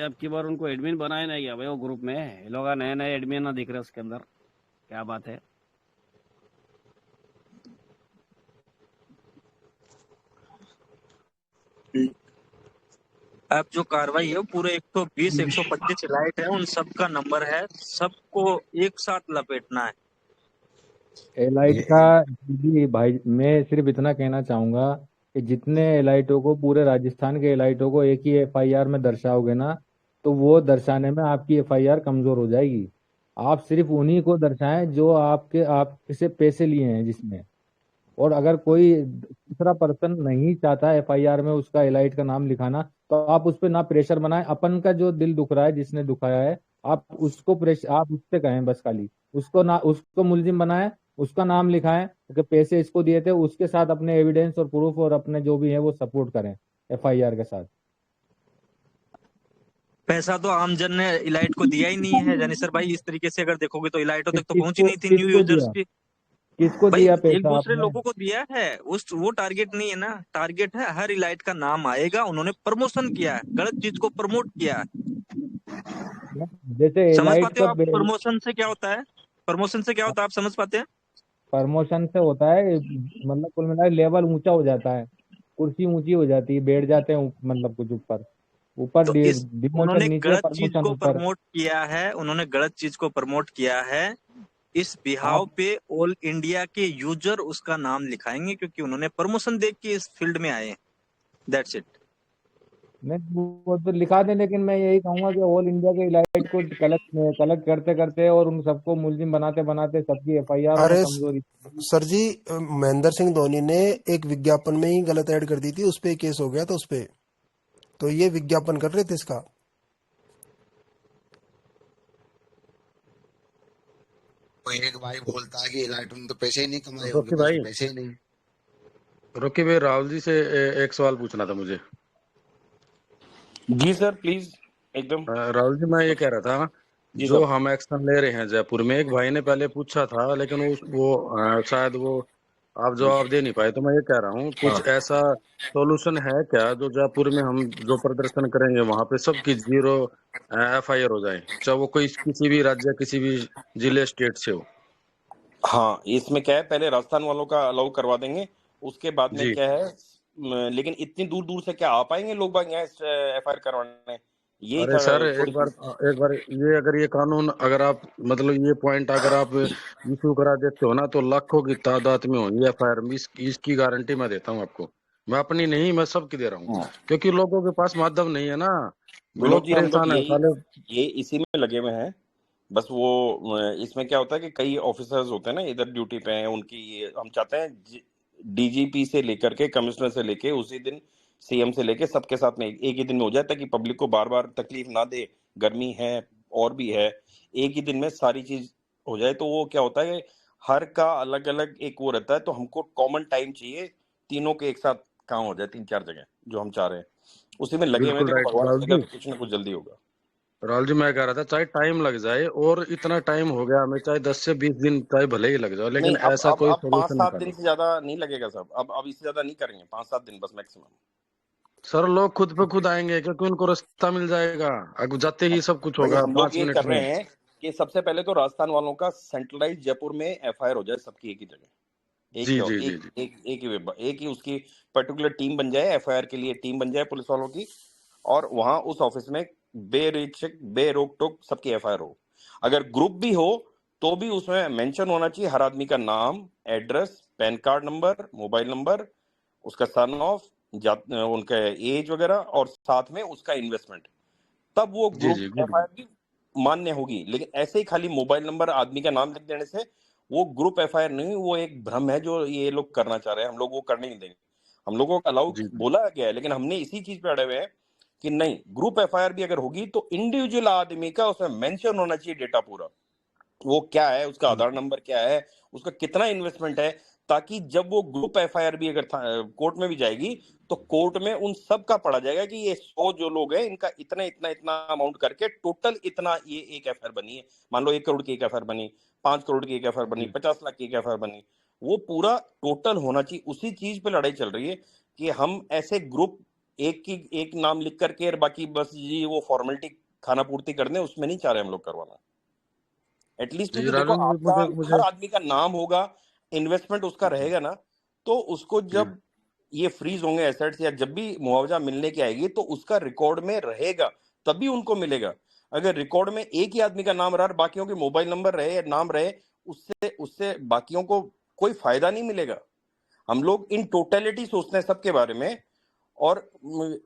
अब की बार उनको एडमिन बनाए नहीं गया भाई वो ग्रुप में, ये लोग नए नए एडमिन ना दिख रहे उसके अंदर, क्या बात है? अब जो कार्रवाई है वो पूरे 120 125 लाइट है, उन सबका नंबर है, सबको एक साथ लपेटना है। एलाइट का जी भाई, मैं सिर्फ इतना कहना चाहूंगा कि जितने एलाइटों को, पूरे राजस्थान के एलाइटों को एक ही एफआईआर में दर्शाओगे ना, तो वो दर्शाने में आपकी एफआईआर कमजोर हो जाएगी। आप सिर्फ उन्हीं को दर्शाएं जो आपसे पैसे लिए हैं जिसमें, और अगर कोई दूसरा पर्सन नहीं चाहता एफआईआर में उसका एलाइट का नाम लिखाना, तो आप उस पर ना प्रेशर बनाएं। अपन का जो दिल दुख रहा है, जिसने दुखाया है, आप उसको आप उससे कहें बस, खाली उसको मुलजिम बनाएं, उसका नाम लिखाएं कि पैसे इसको दिए थे, उसके साथ अपने एविडेंस और प्रूफ और अपने जो भी है वो सपोर्ट करें एफआईआर के साथ। पैसा तो आमजन ने इलाइट को दिया ही नहीं है जानीसर भाई, इस तरीके से अगर देखोगे तो इलाइटों तक तो पहुंची नहीं थी न्यू यूजर्स की। किसको भाई दिया एक पैसा दूसरे आपने? लोगों को दिया है, वो टारगेट नहीं है ना, टारगेट है हर इलाइट का नाम आएगा। उन्होंने प्रमोशन किया है, गलत चीज को प्रमोट किया है। जैसे समझ एलाइट पाते हो का आप प्रमोशन से क्या होता है? प्रमोशन से क्या होता है आप समझ पाते हैं? प्रमोशन से होता है, मतलब कुल मिला लेवल ऊंचा हो जाता है, कुर्सी ऊंची हो जाती है, बैठ जाते हैं मतलब कुछ ऊपर ऊपर तो इस डिमोशन उन्होंने नीचे, गलत चीज प्रमोशन को ऊपर। प्रमोट किया है, उन्होंने गलत चीज को प्रमोट किया है। इस बिहाव पे ऑल इंडिया के यूजर उसका नाम लिखाएंगे, क्योंकि उन्होंने प्रमोशन देख के इस फील्ड में आए हैं। That's it. नहीं वो तो लिखा दें, लेकिन मैं यही कहूंगा कि ऑल इंडिया के इलाइट को कलेक्ट करते करते और उन सबको मुलजिम बनाते बनाते सबकी एफआईआर में अरे कमजोरी। सर जी, महेंद्र सिंह धोनी ने एक विज्ञापन में ही गलत ऐड कर दी थी, उस पे केस हो गया था उस पे, तो ये विज्ञापन कर रहे थे इसका। कोई एक भाई बोलता है कि इलाइट में तो पैसे ही नहीं कमाए रोकी होंगे, भाई पैसे ही नहीं। रोकी भाई, राहुल जी से एक सवाल पूछना था मुझे। जी सर प्लीज एकदम। राहुल जी, मैं ये कह रहा था, जी जो साहब। हम एक्शन ले रहे हैं जयपुर में, एक भाई ने पहले पूछा था, लेकिन शायद वो आप जवाब दे नहीं पाए। तो मैं ये कह रहा हूँ, हाँ कुछ ऐसा सॉल्यूशन है क्या जो जयपुर में हम जो प्रदर्शन करेंगे वहां पे सबकी 0 FIR हो जाए, चाहे वो कोई किसी भी राज्य, किसी भी जिले, स्टेट से हो। हाँ, इसमें क्या है, पहले राजस्थान वालों का अलाउ करवा देंगे, उसके बाद में जी। क्या है, लेकिन इतनी दूर दूर से क्या आ पाएंगे लोग बाग यहाँ FIR करवाने, ये अरे सर, थोड़ी। एक बार ये, अगर ये कानून, अगर आप मतलब ये पॉइंट अगर आप इशू करा देते हो ना, तो लाखों की तादाद में होंगी FIR। इसकी गारंटी मैं देता हूँ आपको। मैं अपनी नहीं, मैं सबकी दे रहा हूँ, क्योंकि लोगों के पास माध्यम नहीं है ना। विनोद लोग जी, हम लोग परेशान है साले। ये इसी में लगे हुए हैं। बस वो इसमें क्या होता है कि कई ऑफिसर्स होते हैं ना इधर ड्यूटी पे हैं, उनकी ये हम चाहते हैं DGP से लेकर के कमिश्नर से लेके उसी दिन CM से लेके सबके साथ में एक ही दिन में हो जाए, ताकि पब्लिक को बार बार तकलीफ ना दे। गर्मी है और भी है, एक ही दिन में सारी चीज हो जाए। तो वो क्या होता है, हर का अलग अलग एक वो रहता है, तो हमको कॉमन टाइम चाहिए, तीनों के एक साथ काम हो जाए, 3-4 जगह जो हम चाह रहे हैं, उसी में लगे हुए हैं। बिल्कुल देखो राइट भगवान राहुल करेगा जी। तो कुछ ना कुछ जल्दी होगा। राहुल जी, मैं कह रहा था, चाहे टाइम लग जाए, और इतना टाइम हो गया हमें, चाहे 10 से 20 दिन चाहे भले ही लग जाए, नहीं, लेकिन अब ऐसा अब कोई अब पाँच सोल्यूशन सात दिन निकालो। से ज्यादा नहीं लगेगा साहब, अब इससे ज्यादा नहीं करेंगे, 5-7 दिन बस मैक्सिमम। सर, लोग खुद पे खुद आएंगे, क्योंकि उनको रास्ता मिल जाएगा, अगर जाते ही सब कुछ भाई होगा हम लोग 5 ये मिनट कर में। रहे हैं कि सबसे पहले तो राजस्थान वालों का सेंट्रलाइज जयपुर में FIR हो जाए, सबकी एक ही जगह, एक जी ही जी जी जी। एक ही उसकी पर्टिकुलर टीम बन जाए, FIR के लिए टीम बन जाए पुलिस वालों की, और वहां उस ऑफिस में बेरोक टोक सबकी FIR हो। अगर ग्रुप भी हो तो भी उसमें मेंशन होना चाहिए हर आदमी का नाम, address, pan card number, mobile number, उसका सन ऑफ, उनका एज वगैरह, और साथ में उसका इन्वेस्टमेंट, तब वो जी ग्रुप जी, गुड। FIR भी मान्य होगी। लेकिन ऐसे ही खाली मोबाइल नंबर, आदमी का नाम लिख देने से वो ग्रुप FIR नहीं, वो एक भ्रम है जो ये लोग करना चाह रहे हैं, हम लोग वो करने नहीं देंगे। हम लोगों को अलाउ जी बोला गया है, लेकिन हमने इसी चीज पे अड़े हुए हैं कि नहीं, ग्रुप FIR भी अगर होगी तो इंडिविजुअल आदमी का उसमें मेंशन होना चाहिए डेटा पूरा, वो क्या है, उसका आधार नंबर क्या है, उसका कितना इन्वेस्टमेंट है, ताकि जब वो ग्रुप FIR भी अगर कोर्ट में भी जाएगी तो कोर्ट में उन सब का पढ़ा जाएगा कि ये 100 जो लोग हैं, इनका इतना इतना इतना अमाउंट करके टोटल इतना ये एक FIR बनी है। मान लो 1 करोड़ की एक FIR बनी, 5 करोड़ की एक FIR बनी, 50 लाख की एक FIR बनी, वो पूरा टोटल होना चाहिए। उसी चीज पे लड़ाई चल रही है कि हम ऐसे ग्रुप एक नाम लिख करके और बाकी बस ये वो फॉर्मेलिटी खाना पूर्ति कर दें, उसमें नहीं चाह रहे हम लोग करवाना। एटलीस्ट जी, क्योंकि देखो, राहुल जी, आपका मुझे हर मुझे आदमी का नाम होगा, इन्वेस्टमेंट उसका रहेगा ना, तो उसको जब ये फ्रीज होंगे एसेट्स, या जब भी मुआवजा मिलने की आएगी तो उसका रिकॉर्ड में रहेगा, तभी उनको मिलेगा। अगर रिकॉर्ड में एक ही आदमी का नाम रहा, बाकियों के मोबाइल नंबर रहे या नाम रहे, उससे उससे बाकियों को कोई फायदा नहीं मिलेगा। हम लोग इन टोटलिटी सोचते हैं सबके बारे में, और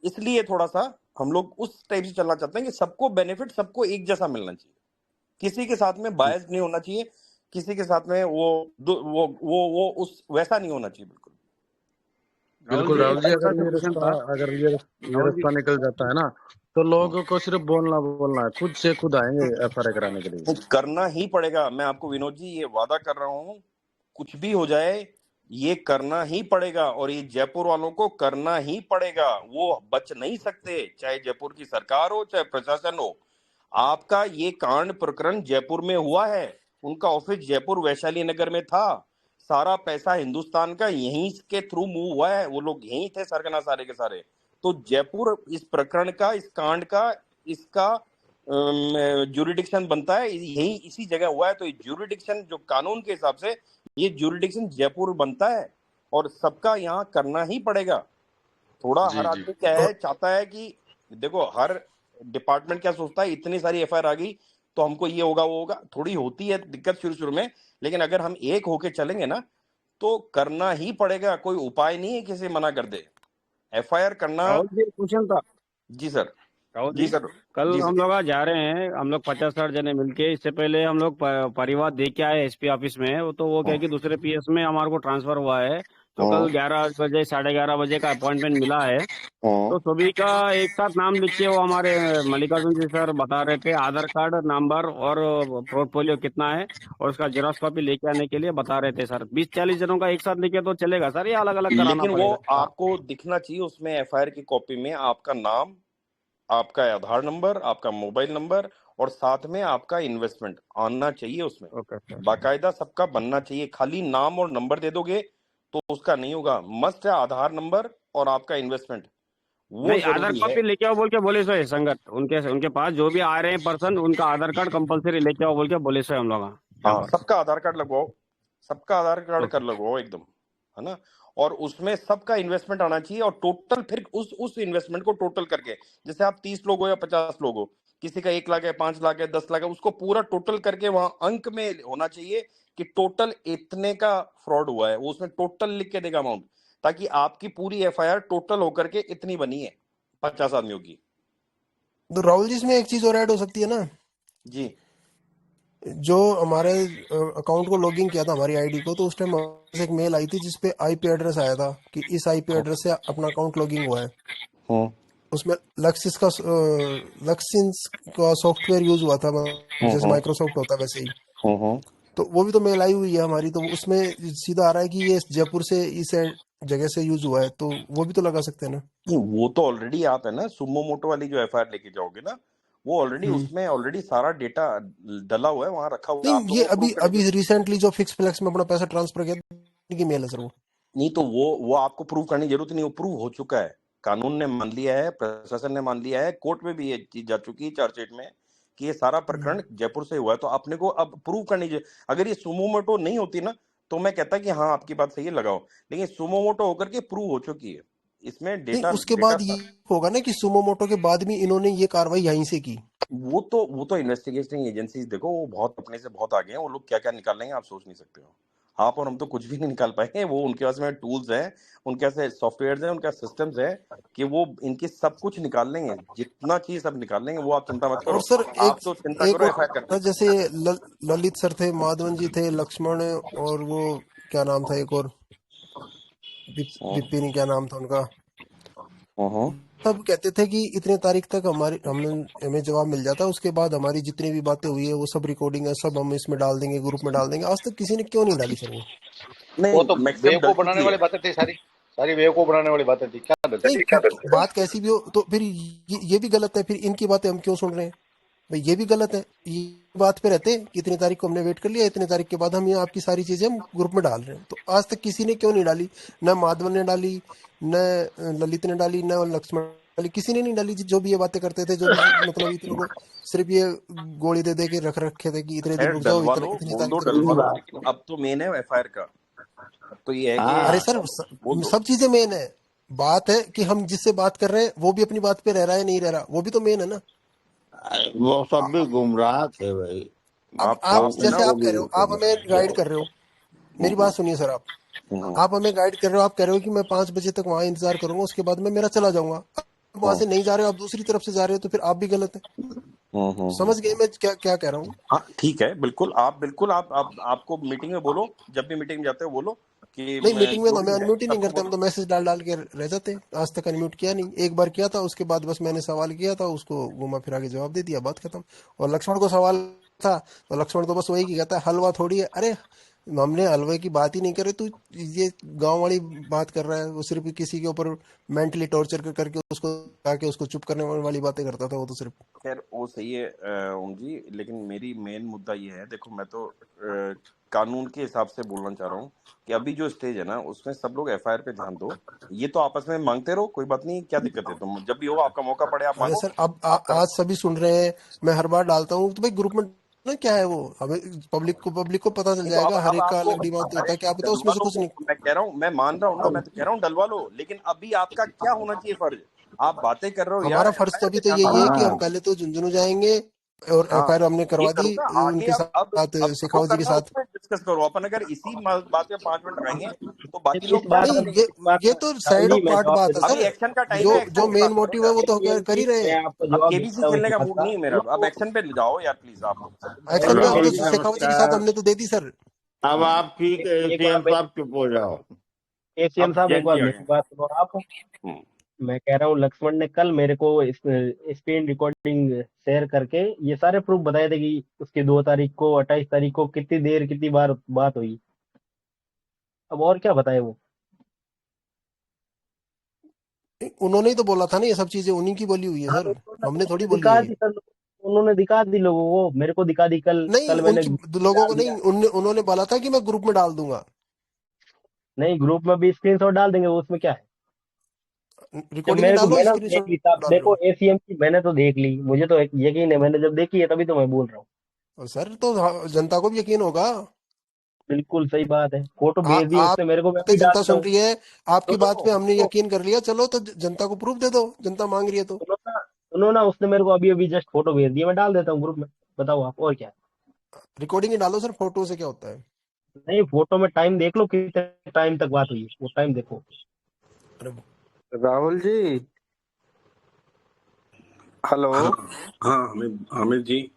इसलिए थोड़ा सा हम लोग उस टाइप से चलना चाहते हैं कि सबको बेनिफिट, सबको एक जैसा मिलना चाहिए, किसी के साथ में बायस नहीं होना चाहिए, किसी के साथ में वो उस वैसा नहीं होना चाहिए। बिल्कुल बिल्कुल राहुल जी, एक छोटा सा क्वेश्चन था। अगर ये राहुल जी, रास्ता निकल जाता है ना, तो लोगों को सिर्फ बोलना है, खुद से खुद आएंगे FIR कराने के लिए। तो करना ही पड़ेगा। मैं आपको विनोद जी ये वादा कर रहा हूं, कुछ भी हो जाए ये करना ही पड़ेगा, और ये जयपुर वालों को करना ही पड़ेगा, वो बच नहीं सकते, चाहे जयपुर की सरकार हो चाहे प्रशासन हो। आपका ये कांड प्रकरण जयपुर में हुआ है, उनका ऑफिस जयपुर वैशाली नगर में था, सारा पैसा हिंदुस्तान का यहीं के थ्रू मूव हुआ है, वो लोग यहीं थे सरगना सारे के सारे। तो जयपुर इस प्रकरण का, इस कांड का, इसका ज्यूरिडिक्शन बनता है, यही इसी जगह हुआ है। तो ज्यूरिडिक्शन जो कानून के हिसाब से ये ज्यूरिडिक्शन जयपुर बनता है, और सबका यहाँ करना ही पड़ेगा। थोड़ा जी हर जी। आदमी क्या है, चाहता है कि देखो हर डिपार्टमेंट क्या सोचता है, इतनी सारी FIR आ गई तो हमको ये होगा वो होगा, थोड़ी होती है दिक्कत शुरू शुरू में, लेकिन अगर हम एक होके चलेंगे ना तो करना ही पड़ेगा, कोई उपाय नहीं है किसी मना कर दे। FIR करना। राहुल जी, एक क्वेश्चन था। जी सर। राहुल जी जी, सर। कल जी हम सर। लोग आज जा रहे हैं, हम लोग 50-60 जने मिलके। इससे पहले हम लोग परिवार दे के आए SP ऑफिस में, तो वो क्या कि दूसरे PS में हमारे को ट्रांसफर हुआ है, तो कल 11 बजे 11:30 बजे का अपॉइंटमेंट मिला है। तो सभी का एक साथ नाम लिख के वो हमारे मल्लिकार्जुन जी सर बता रहे थे, आधार कार्ड नंबर और पोर्टफोलियो कितना है और उसका जेरॉक्स कॉपी लेके आने के लिए बता रहे थे सर। 20-40 जनों का एक साथ लेके तो चलेगा सर, ये अलग अलग कराना लेकिन वो पड़ेगा? आपको दिखना चाहिए उसमें एफआईआर की कॉपी में आपका नाम, आपका आधार नंबर, आपका मोबाइल नंबर और साथ में आपका इन्वेस्टमेंट आना चाहिए उसमें। Okay sir. बाकायदा सबका बनना चाहिए। खाली नाम और नंबर दे दोगे तो उसका नहीं होगा। मस्ट है आधार नंबर और आपका इन्वेस्टमेंट, वो नहीं, आधार जरूरी है। कॉपी लेके आओ बोल के बोले सो संगत, उनके पास जो भी आ रहे हैं पर्सन, उनका आधार कार्ड कंपलसरी लेके आओ बोल के बोले सो हम लोग। हाँ, सबका आधार कार्ड लगवाओ, सबका आधार कार्ड कर लगवाओ एकदम, है ना। और उसमें सबका इन्वेस्टमेंट आना चाहिए और टोटल फिर उस इन्वेस्टमेंट को टोटल करके, जैसे आप 30 लोग हो या 50 लोग हो, किसी का 1 लाख है, 5 लाख है, 10 लाख है, उसको पूरा टोटल करके वहां अंक में होना चाहिए कि टोटल इतने का फ्रॉड हुआ है। वो उसमें टोटल लिख के देगा अमाउंट, ताकि आपकी पूरी एफआईआर टोटल होकर के इतनी बनी है 50 आदमियों की। तो राहुल जी इसमें एक चीज और ऐड हो सकती है ना जी, जो हमारे अकाउंट को लॉगिन किया था हमारी आईडी को, तो उस टाइम एक मेल आई थी जिसपे आईपी एड्रेस आया था कि इस आईपी एड्रेस से अपना अकाउंट लॉगिन हुआ है। उसमें लक्सिस का सॉफ्टवेयर यूज हुआ था, जैसे माइक्रोसॉफ्ट होता है वैसे ही। तो वो भी तो मेल आई हुई है हमारी, तो उसमें सीधा आ रहा है कि ये जयपुर से इस जगह से यूज हुआ है, तो वो भी तो लगा सकते हैं ना। वो तो ऑलरेडी आप है ना सुमो मोटो वाली जो एफआईआर लेके जाओगे ना, वो ऑलरेडी उसमें ऑलरेडी सारा डेटा डला हुआ है, वहां रखा हुआ है। नहीं, ये अभी रिसेंटली जो फिक्स फ्लेक्स में अपना पैसा ट्रांसफर किया की मेल है सर वो। नहीं तो वो आपको प्रूव करने की जरूरत नहीं, वो प्रूव हो चुका है, कानून ने मान लिया है, प्रशासन ने मान लिया है, कोर्ट में भी ये चीज जा चुकी है चार्जशीट में कि ये सारा प्रकरण जयपुर से हुआ है। तो आपने को अब प्रूव करनी चाहिए। अगर ये सुमो मोटो नहीं होती ना तो मैं कहता कि हाँ आपकी बात सही है, लगाओ, लेकिन सुमो मोटो होकर के प्रूव हो चुकी है, इसमें डेटा। उसके बाद ये होगा ना कि सुमो मोटो के बाद भी इन्होंने ये कार्रवाई यहीं से की। वो तो इन्वेस्टिगेटिंग एजेंसीज देखो, वो बहुत अपने से बहुत आगे हैं, वो लोग क्या क्या निकाल लेंगे आप सोच नहीं सकते हो। आप और हम तो कुछ भी नहीं निकाल पाएंगे। वो उनके पास में टूल्स हैं, उनके पास सॉफ्टवेयर हैं, उनके पास सिस्टम्स हैं कि वो इनकी सब कुछ निकाल लेंगे, जितना चीज सब निकाल लेंगे। वो आप चिंता मत करो। और सर आप तो चिंता करो एफआईआर करने। जैसे ललित सर थे, माधवन जी थे, लक्ष्मण और वो क्या नाम था एक और विपिन, क्या नाम था उनका, सब कहते थे कि इतने तारीख तक हमें जवाब मिल जाता है, उसके बाद हमारी जितनी भी बातें हुई है वो सब रिकॉर्डिंग है, सब हम इसमें डाल देंगे, ग्रुप में डाल देंगे। आज तक किसी ने क्यों नहीं डाली सर वो? नहीं, वो तो बेवकूफ बनाने वाली बातें थी, सारी बेवकूफ बनाने वाली बातें थी। क्या नहीं, बात कैसी भी हो तो फिर ये भी गलत है, फिर इनकी बातें हम क्यों सुन रहे हैं भाई? ये भी गलत है। ये बात पे रहते कि इतनी तारीख को हमने वेट कर लिया, इतनी तारीख के बाद हम ये आपकी सारी चीजें हम ग्रुप में डाल रहे हैं। तो आज तक किसी ने क्यों नहीं डाली? न माधवन ने डाली, न ललित ने डाली, न लक्ष्मण डाली, किसी ने नहीं डाली। जो भी ये बातें करते थे, जो भी मतलब इतने को सिर्फ ये गोली दे दे के रख रखे थे कि इतने दिन रुक जाओ, इतनी तारीख। अब तो मेन है एफआईआर का, तो ये है कि अरे सर सब चीजें मेन है। बात है कि हम जिससे बात कर रहे हैं वो भी अपनी बात पे रह रहा है नहीं रह रहा, वो भी तो मेन है ना। वो सब भी गुमराह थे भाई। आप जैसे आप कह रहे हो, आप हमें गाइड कर रहे हो, मेरी बात सुनिए सर। आप हमें गाइड कर रहे हो, आप कह रहे हो कि मैं 5 बजे तक वहां इंतजार करूंगा, उसके बाद मैं मेरा चला जाऊंगा। वहां से नहीं जा रहे हो, आप दूसरी तरफ से जा रहे हो, तो फिर आप भी गलत है। समझ गए मैं क्या कह रहा हूँ? हाँ ठीक है, बिल्कुल आपको मीटिंग में बोलो, जब भी मीटिंग में जाते हो बोलो कि नहीं, मीटिंग में तो हमें अनम्यूट ही नहीं करते, हम तो मैसेज डाल के रह जाते। आज तक अनम्यूट किया नहीं, एक बार किया था, उसके बाद बस मैंने सवाल किया था, उसको घुमा फिरा के जवाब दे दिया, बात खत्म। और लक्ष्मण को सवाल था तो लक्ष्मण तो बस वही की कहता है हलवा थोड़ी है। अरे हमने हलवे की बात ही नहीं करे, तू ये गांव वाली बात कर रहा है। वो सिर्फ किसी के ऊपर मेंटली टॉर्चर करके उसको चुप करने वाली बातें करता था वो तो सिर्फ। खैर वो सही है ओम जी, लेकिन मेरी मेन मुद्दा ये है, देखो मैं तो कानून के हिसाब से बोलना चाह रहा हूँ कि अभी जो स्टेज है ना उसमें सब लोग एफआईआर पे ध्यान दो। ये तो आपस में मांगते रहो, कोई बात नहीं, क्या दिक्कत है? तुम जब भी हो आपका मौका पड़े आप मांगो। सर अब आज सभी सुन रहे हैं, मैं हर बार डालता हूँ, तो भाई ग्रुप में ना क्या है वो, हमें पब्लिक को पता चल जाएगा। हर एक का अलग डिमांड होता है, क्या पता उसमें से कुछ नहीं। मैं कह रहा हूँ, मैं मान रहा हूँ ना, मैं तो कह रहा हूँ डलवा लो, लेकिन अभी आपका क्या होना चाहिए फर्ज? आप बातें कर रहे हो हमारा फर्ज तो अभी तो यही है कि हम पहले तो झुंझुनू जाएंगे और एफआईआर हमने करवा दी उनके साथ, शेखावत जी के साथ डिस्कस करो अपन। अगर इसी बात पे 5 मिनट रहेंगे तो बाकी लोग ये तो साइड ऑफ पार्ट बात है सर। एक्शन का टाइम है, जो मेन मोटिव है वो तो कर ही रहे हैं। केबीसी खेलने का मूड नहीं है मेरा, अब एक्शन पे जाओ यार प्लीज। आप एक्शन पे हम तो शेखावत जी के साथ हमने तो दे दी सर। अब आप ठीक है, साहब चुप हो जाओ। एसीएम अब साहब एक जयंत बार जी आ मेरी गए। बात सुनो आप। मैं कह रहा हूँ लक्ष्मण ने कल मेरे को स्क्रीन रिकॉर्डिंग शेयर करके ये सारे प्रूफ बताए थे कि उसकी 2 तारीख को 28 तारीख को कितनी देर कितनी बार बात हुई। अब और क्या बताए वो। उन्होंने ही तो बोला था ना, ये सब चीजें उन्हीं की बोली हुई है हाँ सर, तो हमने थोड़ी बोली दिखा है ये। दी सर, उन्होंने दिखा दी लोगों को, मेरे को दिखा दी कल। नहीं, कल मैंने उनकी लोगों को डाल नहीं, दिया। उन्होंने बोला था कि मैं ग्रुप में डाल दूंगा। नहीं, ग्रुप में भी स्क्रीनशॉट डाल देंगे, उसमें क्या है। जब रिकॉर्डिंग मेरे को डालो, मैंने तो देख स्क्रीनशॉट ली साहब, डाल देखो लो। एसीएम की मैंने तो देख ली, मुझे तो यकीन है, मैंने जब देखी है तभी तो मैं बोल रहा हूँ। और सर तो जनता को भी यकीन होगा। बिल्कुल सही बात है, फोटो आ, भेज दी आप उसने मेरे को, मैं पे भी डाल जनता देता सुन हूँ। रही है, आपकी बात पे हमने सुनो यकीन कर लिया, चलो तो जनता को प्रूफ दे दो, जनता मांग रही है तो। सुनो ना, सुनो ना, उसने मेरे को अभी अभी जस्ट फोटो भेज दिया, मैं डाल देता हूँ ग्रुप में। बताओ आप और क्या। रिकॉर्डिंग ही डालो सर, फोटो से क्या होता है। नहीं, फोटो में टाइम देख लो, कितने टाइम तक बात हुई है, वो टाइम देखो। राहुल जी, हेलो। हाँ हामिद जी।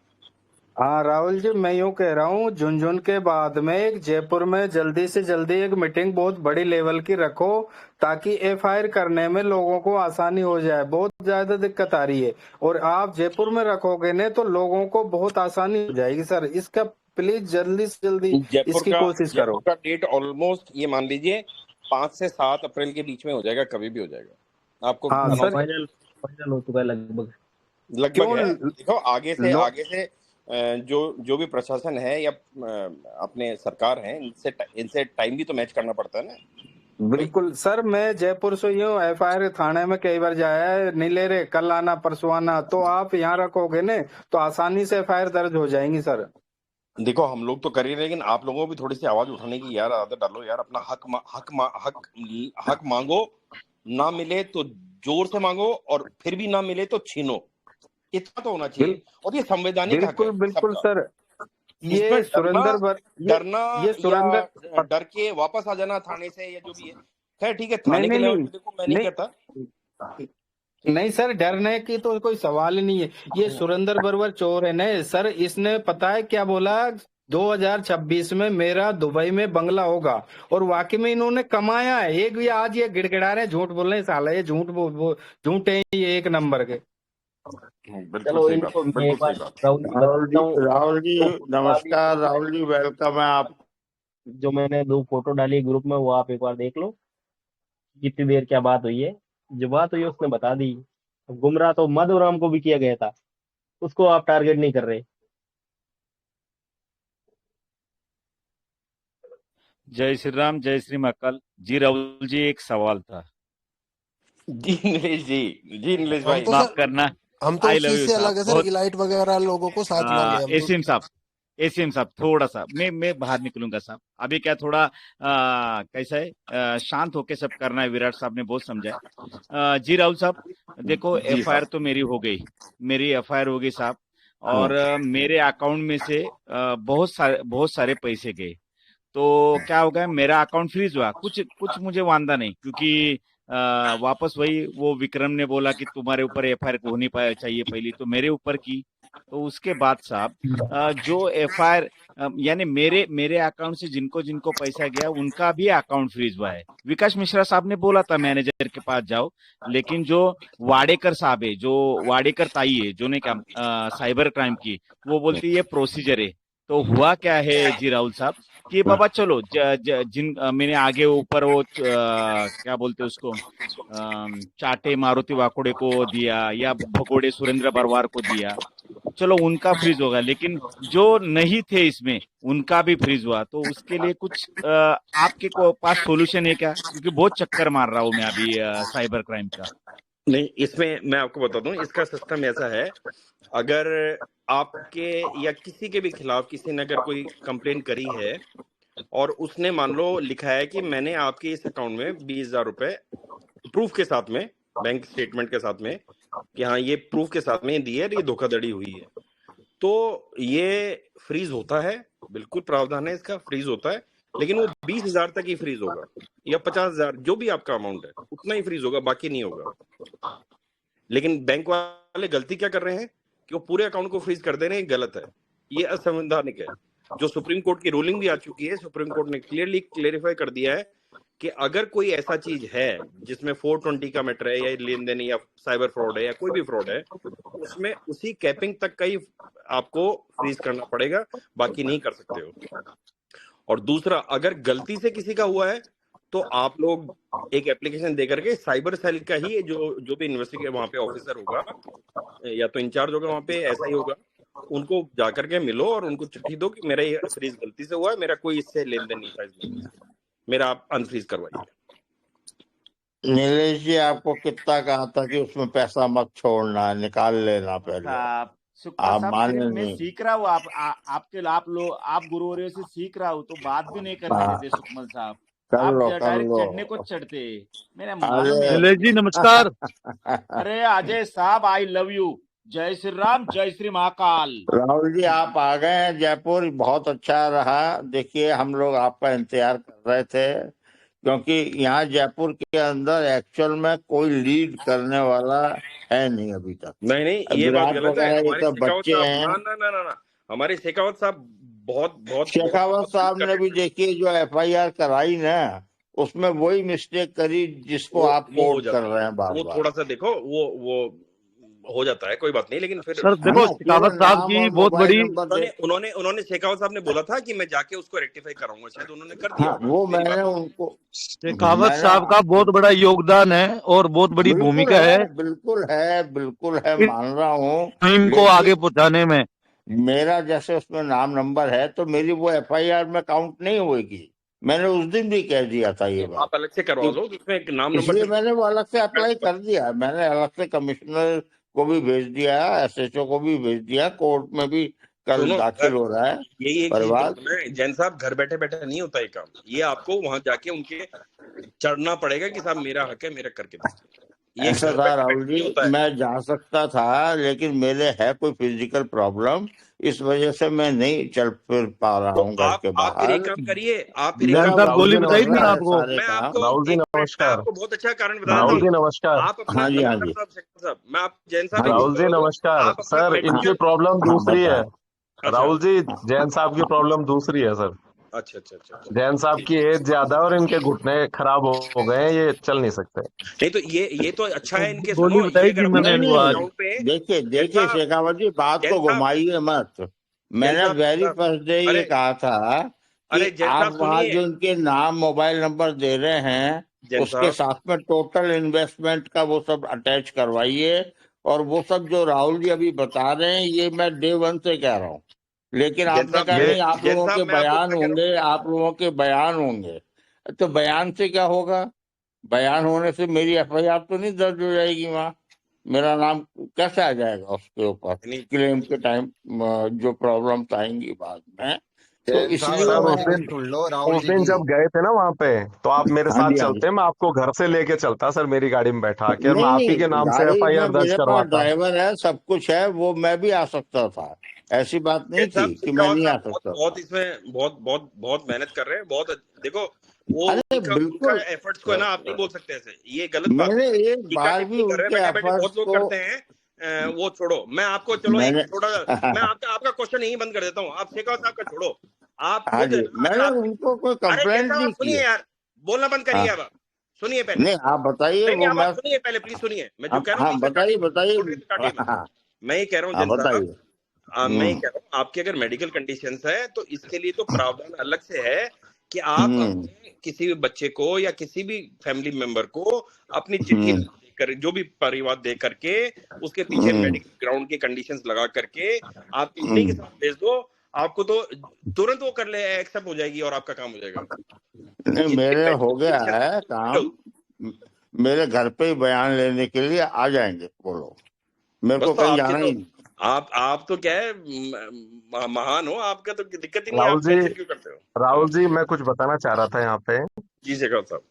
हाँ राहुल जी, मैं यूँ कह रहा हूँ, झुनझुन के बाद में एक जयपुर में जल्दी से जल्दी एक मीटिंग बहुत बड़ी लेवल की रखो, ताकि एफआईआर करने में लोगों को आसानी हो जाए। बहुत ज्यादा दिक्कत आ रही है, और आप जयपुर में रखोगे ने तो लोगों को बहुत आसानी हो जाएगी सर। इसका प्लीज जल्दी से जल्दी इसकी कोशिश करो। जयपुर का डेट ऑलमोस्ट ये मान लीजिए 5 से 7 अप्रैल के बीच में हो जाएगा, कभी भी हो जाएगा। आपको हाँ सर, फाइनल हो चुका है लगभग है। देखो आगे से जो भी प्रशासन है या अपने सरकार है, इनसे टाइम भी तो मैच करना पड़ता है ना। बिल्कुल सर, मैं जयपुर से यूँ एफआईआर थाने में कई बार जाया है, नहीं ले रहे, कल आना परसों आना, तो आप यहाँ रखोगे ने तो आसानी से एफआईआर दर्ज हो जाएंगी सर। देखो हम लोग तो कर ही रहे, लेकिन आप लोगों को भी थोड़ी सी आवाज उठाने की यार आदत डालो यार। अपना हक मांगो, ना मिले तो जोर से मांगो, और फिर भी ना मिले तो छीनो। इतना तो होना चाहिए, और ये संवैधानिक हक है। बिल्कुल सर, ये डरना या डर के वापस आ जाना थाने से या जो भी है, खैर ठीक है, थाने के लेवल पे देखो मैं नहीं कहता। नहीं सर, डरने की तो कोई सवाल ही नहीं है। ये सुरेंद्र बरवर चोर है ना सर, इसने पता है क्या बोला, 2026 में मेरा दुबई में बंगला होगा, और वाकई में इन्होंने कमाया है। एक भी आज ये गिड़गिड़ा रहे, झूठ बोल रहे हैं साला, ये झूठ है ये एक नंबर के। चलो इनको राहुल जी नमस्कार। राहुल जी वेलकम है आप। जो मैंने 2 फोटो डाली ग्रुप में, वो आप एक बार देख लो, कितनी देर क्या बात हुई है। जो बात हुई उसने बता दी। गुमराह तो मधुराम को भी किया गया था, उसको आप टारगेट नहीं कर रहे। जय श्री राम, जय श्री महाकाल जी। राहुल जी, एक सवाल था जी नीलेश भाई, माफ करना, हम तो उस चीज से अलग है सर, इलाइट वगैरह लोगों को साथ मांगे हम। एसीएम साहब थोड़ा सा मैं बाहर निकलूंगा साहब। अभी क्या थोड़ा कैसा है, शांत होके सब करना है। विराट साहब ने बहुत समझा। जी राहुल साहब, देखो एफआईआर तो मेरी हो गई, मेरी एफआईआर हो गई साहब, और मेरे अकाउंट में से बहुत सारे पैसे गए। तो क्या हो गया, मेरा अकाउंट फ्रीज हुआ। कुछ मुझे वांदा नहीं, क्योंकि वापस वही वो विक्रम ने बोला कि तुम्हारे ऊपर एफआईआर होनी चाहिए पहली, तो मेरे ऊपर की। तो उसके बाद साहब जो एफआईआर यानी मेरे अकाउंट से जिनको पैसा गया उनका भी अकाउंट फ्रीज हुआ है। विकास मिश्रा साहब ने बोला था मैनेजर के पास जाओ, लेकिन जो वाडेकर साहब है, जो वाडेकर ताई है, जो ने क्या साइबर क्राइम की, वो बोलती है प्रोसीजर है। तो हुआ क्या है जी राहुल साहब कि बाबा चलो जिन मैंने आगे ऊपर वो क्या बोलते उसको चाटे मारुति वाकोड़े को दिया या भगोड़े सुरेंद्र बरवार को दिया, चलो उनका फ्रीज होगा, लेकिन जो नहीं थे इसमें उनका भी फ्रीज हुआ। तो उसके लिए कुछ आपके पास सोल्यूशन है क्या? क्योंकि बहुत चक्कर मार रहा हूँ मैं अभी साइबर क्राइम का। नहीं, इसमें मैं आपको बता दूं, इसका सिस्टम ऐसा है, अगर आपके या किसी के भी खिलाफ किसी ने अगर कोई कंप्लेन करी है और उसने मान लो लिखा है कि मैंने आपके इस अकाउंट में 20,000 रुपए प्रूफ के साथ में, बैंक स्टेटमेंट के साथ में, कि हाँ ये प्रूफ के साथ में दिए, ये धोखाधड़ी हुई है, तो ये फ्रीज होता है। बिल्कुल प्रावधान है इसका, फ्रीज होता है, लेकिन वो 20,000 तक ही फ्रीज होगा या 50,000, जो भी आपका अमाउंट है उतना ही फ्रीज होगा, बाकी नहीं होगा। लेकिन बैंक वाले गलती क्या कर रहे हैं कि वो पूरे अकाउंट को फ्रीज कर दे रहे हैं, गलत है, ये असंवैधानिक है। जो सुप्रीम कोर्ट की रूलिंग भी आ चुकी है, सुप्रीम कोर्ट ने क्लियरली क्लेरिफाई कर दिया है कि अगर कोई ऐसा चीज है जिसमें 420 का मैटर है या लेन देन या साइबर फ्रॉड है या कोई भी फ्रॉड है, उसमें उसी कैपिंग तक का ही आपको फ्रीज करना पड़ेगा, बाकी नहीं कर सकते हो। और दूसरा, अगर गलती से किसी का हुआ है तो आप लोग एक एप्लीकेशन दे करके साइबर सेल का ही जो भी इन्वेस्टिगेट वहां पे ऑफिसर होगा या तो इंचार्ज होगा वहां पे, ऐसा ही होगा, उनको जाकर के मिलो और उनको चिट्ठी दो कि मेरा ये फ्रीज गलती से हुआ है, मेरा कोई इससे लेन देन नहीं था इस बिजनेस से, मेरा आप अनफ्रीज करवाइए। नीलेश जी, आपको कितना कहा था कि उसमें पैसा मत छोड़ना, निकाल लेना पहले, सुक्का आप साहब, माने सिर्फ मैं नहीं। सीख रहा हूँ, आप गुरुवर्यों से सीख रहा हूँ, तो बात भी नहीं करने हाँ, देते सुकमल साहब। कर आप लो कर डायरेक्ट लो। चढ़ने को चढ़ते, मेरा मालूम है। अरे नीलेश जी नमस्कार। अरे अजय साहब, आई लव यू। जय श्री राम, जय श्री महाकाल। राहुल जी, आप आ गए हैं जयपुर, बहुत अच्छा रहा। देखिए, हम लोग आपका इंतजार कर रहे थे, क्योंकि यहाँ जयपुर के अंदर एक्चुअल में कोई लीड करने वाला है नहीं अभी तक। नहीं, ये बात विराट गलत है। वगैरह ये हमारे सब शेखावत बच्चे साहब, हैं। ना, हमारे शेखावत साहब बहुत शेखावत साहब ने भी देखिए जो FIR कराई ना, उसमें वही मिस्टेक करी जिसको आप वो हो कोट कर जाती रहे है, हैं बार वो बार। थोड़ा सा देखो, वो हो जाता है, कोई बात नहीं, लेकिन फिर सर है देखो, ना, शेखावत केवल साहब नाम की और बहुत मोबाइल बड़ी, नंबर दे। उन्होंने शेखावत साहब ने बोला था कि मैं जाके उसको रेक्टिफाई कराऊंगा, शायद उन्होंने कर दिया हाँ, होगा, वो मेरी मैंने बात। उनको शेखावत मैंने साहब का बहुत बड़ा योगदान है और बहुत बड़ी बिल्कुल भूमिका है बिल्कुल है, इस मान रहा हूँ, मुहिम को आगे लेकिन पहुंचाने में। मेरा जैसे उसमें नाम नंबर है तो मेरी वो FIR में काउंट नहीं होगी। मैंने उस दिन भी कह दिया था ये बात, आप अलग से करवा लो, उसमें एक नाम नंबर इसलिए से मैंने वो अलग से अप्लाई कर दिया। मैंने अलग से कमिश्नर को भी भेज दिया, SHO को भी भेज दिया, कोर्ट में भी कल सुनो दाखिल सर, हो रहा है यही एक चीज परिवार। बोलूं मैं, जैन साहब, घर बैठे बैठे नहीं होता ये काम, ये आपको वहां जाके उनके चढ़ना पड़ेगा कि साहब मेरा हक है, मेरा करके दीजिए। ये ऐसा घर था बैठे राहुल बैठे नहीं जी, होता है। मैं जा सकता था, लेकिन मेरे है कोई फिजिकल प्रॉब्लम, इस वजह से मैं नहीं चल फिर पा रहा तो हूँ घर के आप फिर एक बाहर। काम करिए, आप फिर एक मेरा काम जैन साहब वकील गोली करिए, बताई कर थी ना रहा है आपको। सारे मैं काम। आपको राहुल जी एक मिनट में नमस्कार। आपको बहुत अच्छा कारण बता राहुल देता जी हूँ। नमस्कार आप अपना हाँ जी, हाँ जी, साहब, मैं आप जैन साहब हाँ एक जी, राहुल चीज जी करो, नमस्कार आप अपना सर। इनकी मेडिकल, प्रॉब्लम हाँ दूसरी है। बताएं। अच्छा राहुल जी, हाँ जैन साहब की प्रॉब्लम दूसरी है सर। अच्छा, जैन साहब ठीक। की एज ज्यादा है और इनके घुटने खराब हो गए हैं, ये चल नहीं सकते। नहीं तो ये तो अच्छा है इनके, गोली सुनो, बताई ये थी अगर अपने मैंने नहीं इनको मेडिकल आज। नहीं, अकाउंट पे देखिए जैन देखिए साहब, शेखावत जी, बात जैन को साहब, घुमाइए मत। जैन मैंने साहब, वेरी फर्स्ट डे ये अरे कहा था कि अरे जैन आप साहब वहां सुनिए, जो इनके नाम मोबाइल नंबर दे रहे हैं, जैन उसके साहब, साथ में टोटल इन्वेस्टमेंट का वो सब अटैच करवाइए। और वो सब जो राहुल जी अभी बता रहे हैं, ये मैं डे 1 से कह रहा हूँ, लेकिन जैन आपने साहब, कहा ये नहीं, आप जैन लोगों साहब, के मैं आपको बयान क्या कह रहा होंगे, आप लोगों के बयान होंगे। तो बयान से क्या होगा? बयान होने से मेरी FIR तो नहीं दर्ज हो जाएगी वहां, मेरा नाम कैसे आ जाएगा उसके ऊपर हूँ। नहीं, क्लेम के टाइम? जो प्रॉब्लम्स आएंगी बाद में, तो जैन साहब इसलिए सर हमारी मैं। बात सुन लो राहुल उस जी दिन की। जब गए थे ना वहां पे, तो आप मेरे हाँ साथ जी, हाँ जी। चलते, मैं आपको घर से लेके चलता सर, मेरी गाड़ी में बैठा के, और मैं नहीं आप ही के नहीं, नाम से गाड़ी में FIR दर्ज मेरे पास करवाता। ड्राइवर है, सब कुछ है, वो मैं भी आ सकता था, ऐसी बात नहीं जैन थी साहब, कि मैं शेखावत नहीं आ साहब बहुत सकता बहुत था। इसमें बहुत मेहनत कर रहे हैं, बहुत देखो, वो अरे उनका बिल्कुल, एफर्ट्स को है ना, आप नहीं बोल सकते ऐसे, ये गलत बात मैंने है। एक बार टीका भी टिप्पणी कर रहे हैं उनके बैठे बैठे, एफर्ट्स बहुत लोग को करते हैं। वो छोड़ो, मैं आपको चलो एक मैंने थोड़ा, मैं आपका क्वेश्चन यही बंद कर देता हूँ, आप शेखावत साहब का छोड़ो, आप हाँ खुद जी, है ना, अगर मैंने आपके, उनको कोई अरे जैन कंप्लेंट साहब नहीं आप की सुनिए है। यार, बोलना बंद हाँ, करिए अब, आप सुनिए पहले। नहीं आप बताइए, नहीं, वो अब मैं। आप सुनिए पहले, प्लीज सुनिए, मैं जो हाँ कह रहा हूँ हाँ, बीच में बताइए काटिए मत, बताइए। बोल रहे तो काटिए मत। हाँ मैं ये कह रहा हूँ हाँ, जैन साहब, बताइए। मैं ये कह रहा हूँ, आपके अगर मेडिकल कंडीशंस है तो इसके लिए तो प्रावधान अलग से है कि आप हम्म अपने किसी भी बच्चे को या किसी भी फैमिली मेंबर को अपनी चिट्ठी हम्म देकर, जो भी परिवार दे करके, उसके पीछे हम्म मेडिकल ग्राउंड की कंडीशंस लगा करके आप चिट्ठी के हम्म। साथ भेज दो, आपको तो तुरंत वो कर ले, एक्सेप्ट हो जाएगी और आपका काम हो जाएगा। नहीं, जितनी मेरे हो मेडिकल गया कंडीशन है काम, मेरे घर पे ही बयान लेने के लिए आ जाएंगे वो लोग, मेरे बस को तो कहीं आपके जाना तो, ही नहीं। आप तो क्या है, महान हो, आपका तो दिक्कत ही नहीं है, राहुल आप जी, टेंशन क्यों करते हो? राहुल जी, मैं कुछ बताना चाह रहा था यहाँ पे। जी शेखावत साहब,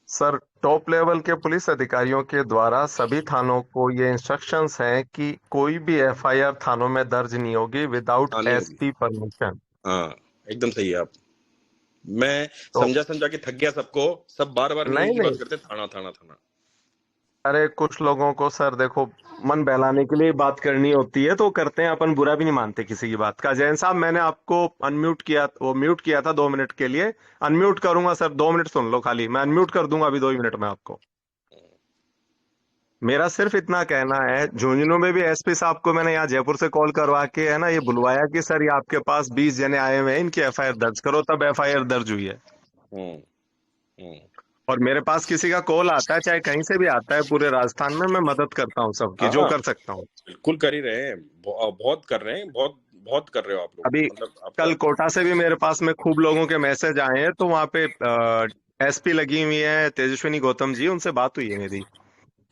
सर, टॉप लेवल के पुलिस अधिकारियों के द्वारा सभी थानों को ये इंस्ट्रक्शंस हैं कि कोई भी FIR थानों में दर्ज नहीं होगी विदाउट हाँ नहीं होगी, SP परमिशन। हाँ एकदम सही है आप। मैं तो समझा के थक गया सबको, सब बार बार नहीं नहीं की बात नहीं, करते, थाना थाना थाना। अरे कुछ लोगों को सर देखो मन बहलाने के लिए बात करनी होती है तो करते हैं, अपन बुरा भी नहीं मानते किसी की बात का। जैन साहब मैंने आपको अनम्यूट किया, वो म्यूट किया था 2 मिनट के लिए, अनम्यूट करूंगा सर, 2 मिनट सुन लो खाली, मैं अनम्यूट कर दूंगा अभी 2 मिनट में आपको। मेरा सिर्फ इतना कहना है, झुंझुनू में भी एसपी साहब को मैंने यहाँ जयपुर से कॉल करवा के है ना ये बुलवाया कि सर ये आपके पास 20 जने आए हुए हैं, इनकी एफआईआर दर्ज करो, तब एफआईआर दर्ज हुई है। और मेरे पास किसी का कॉल आता है चाहे कहीं से भी आता है पूरे राजस्थान में, मैं मदद करता हूँ सबकी जो हाँ कर सकता हूँ। बिल्कुल कर ही रहे हैं, बहुत कर रहे हैं, बहुत बहुत कर रहे हो आप लोग। अभी मतलब आपका कल कोटा से भी मेरे पास में खूब लोगों के मैसेज आए हैं, तो वहाँ पे एसपी लगी हुई है तेजस्विनी गौतम जी, उनसे बात हुई है मेरी।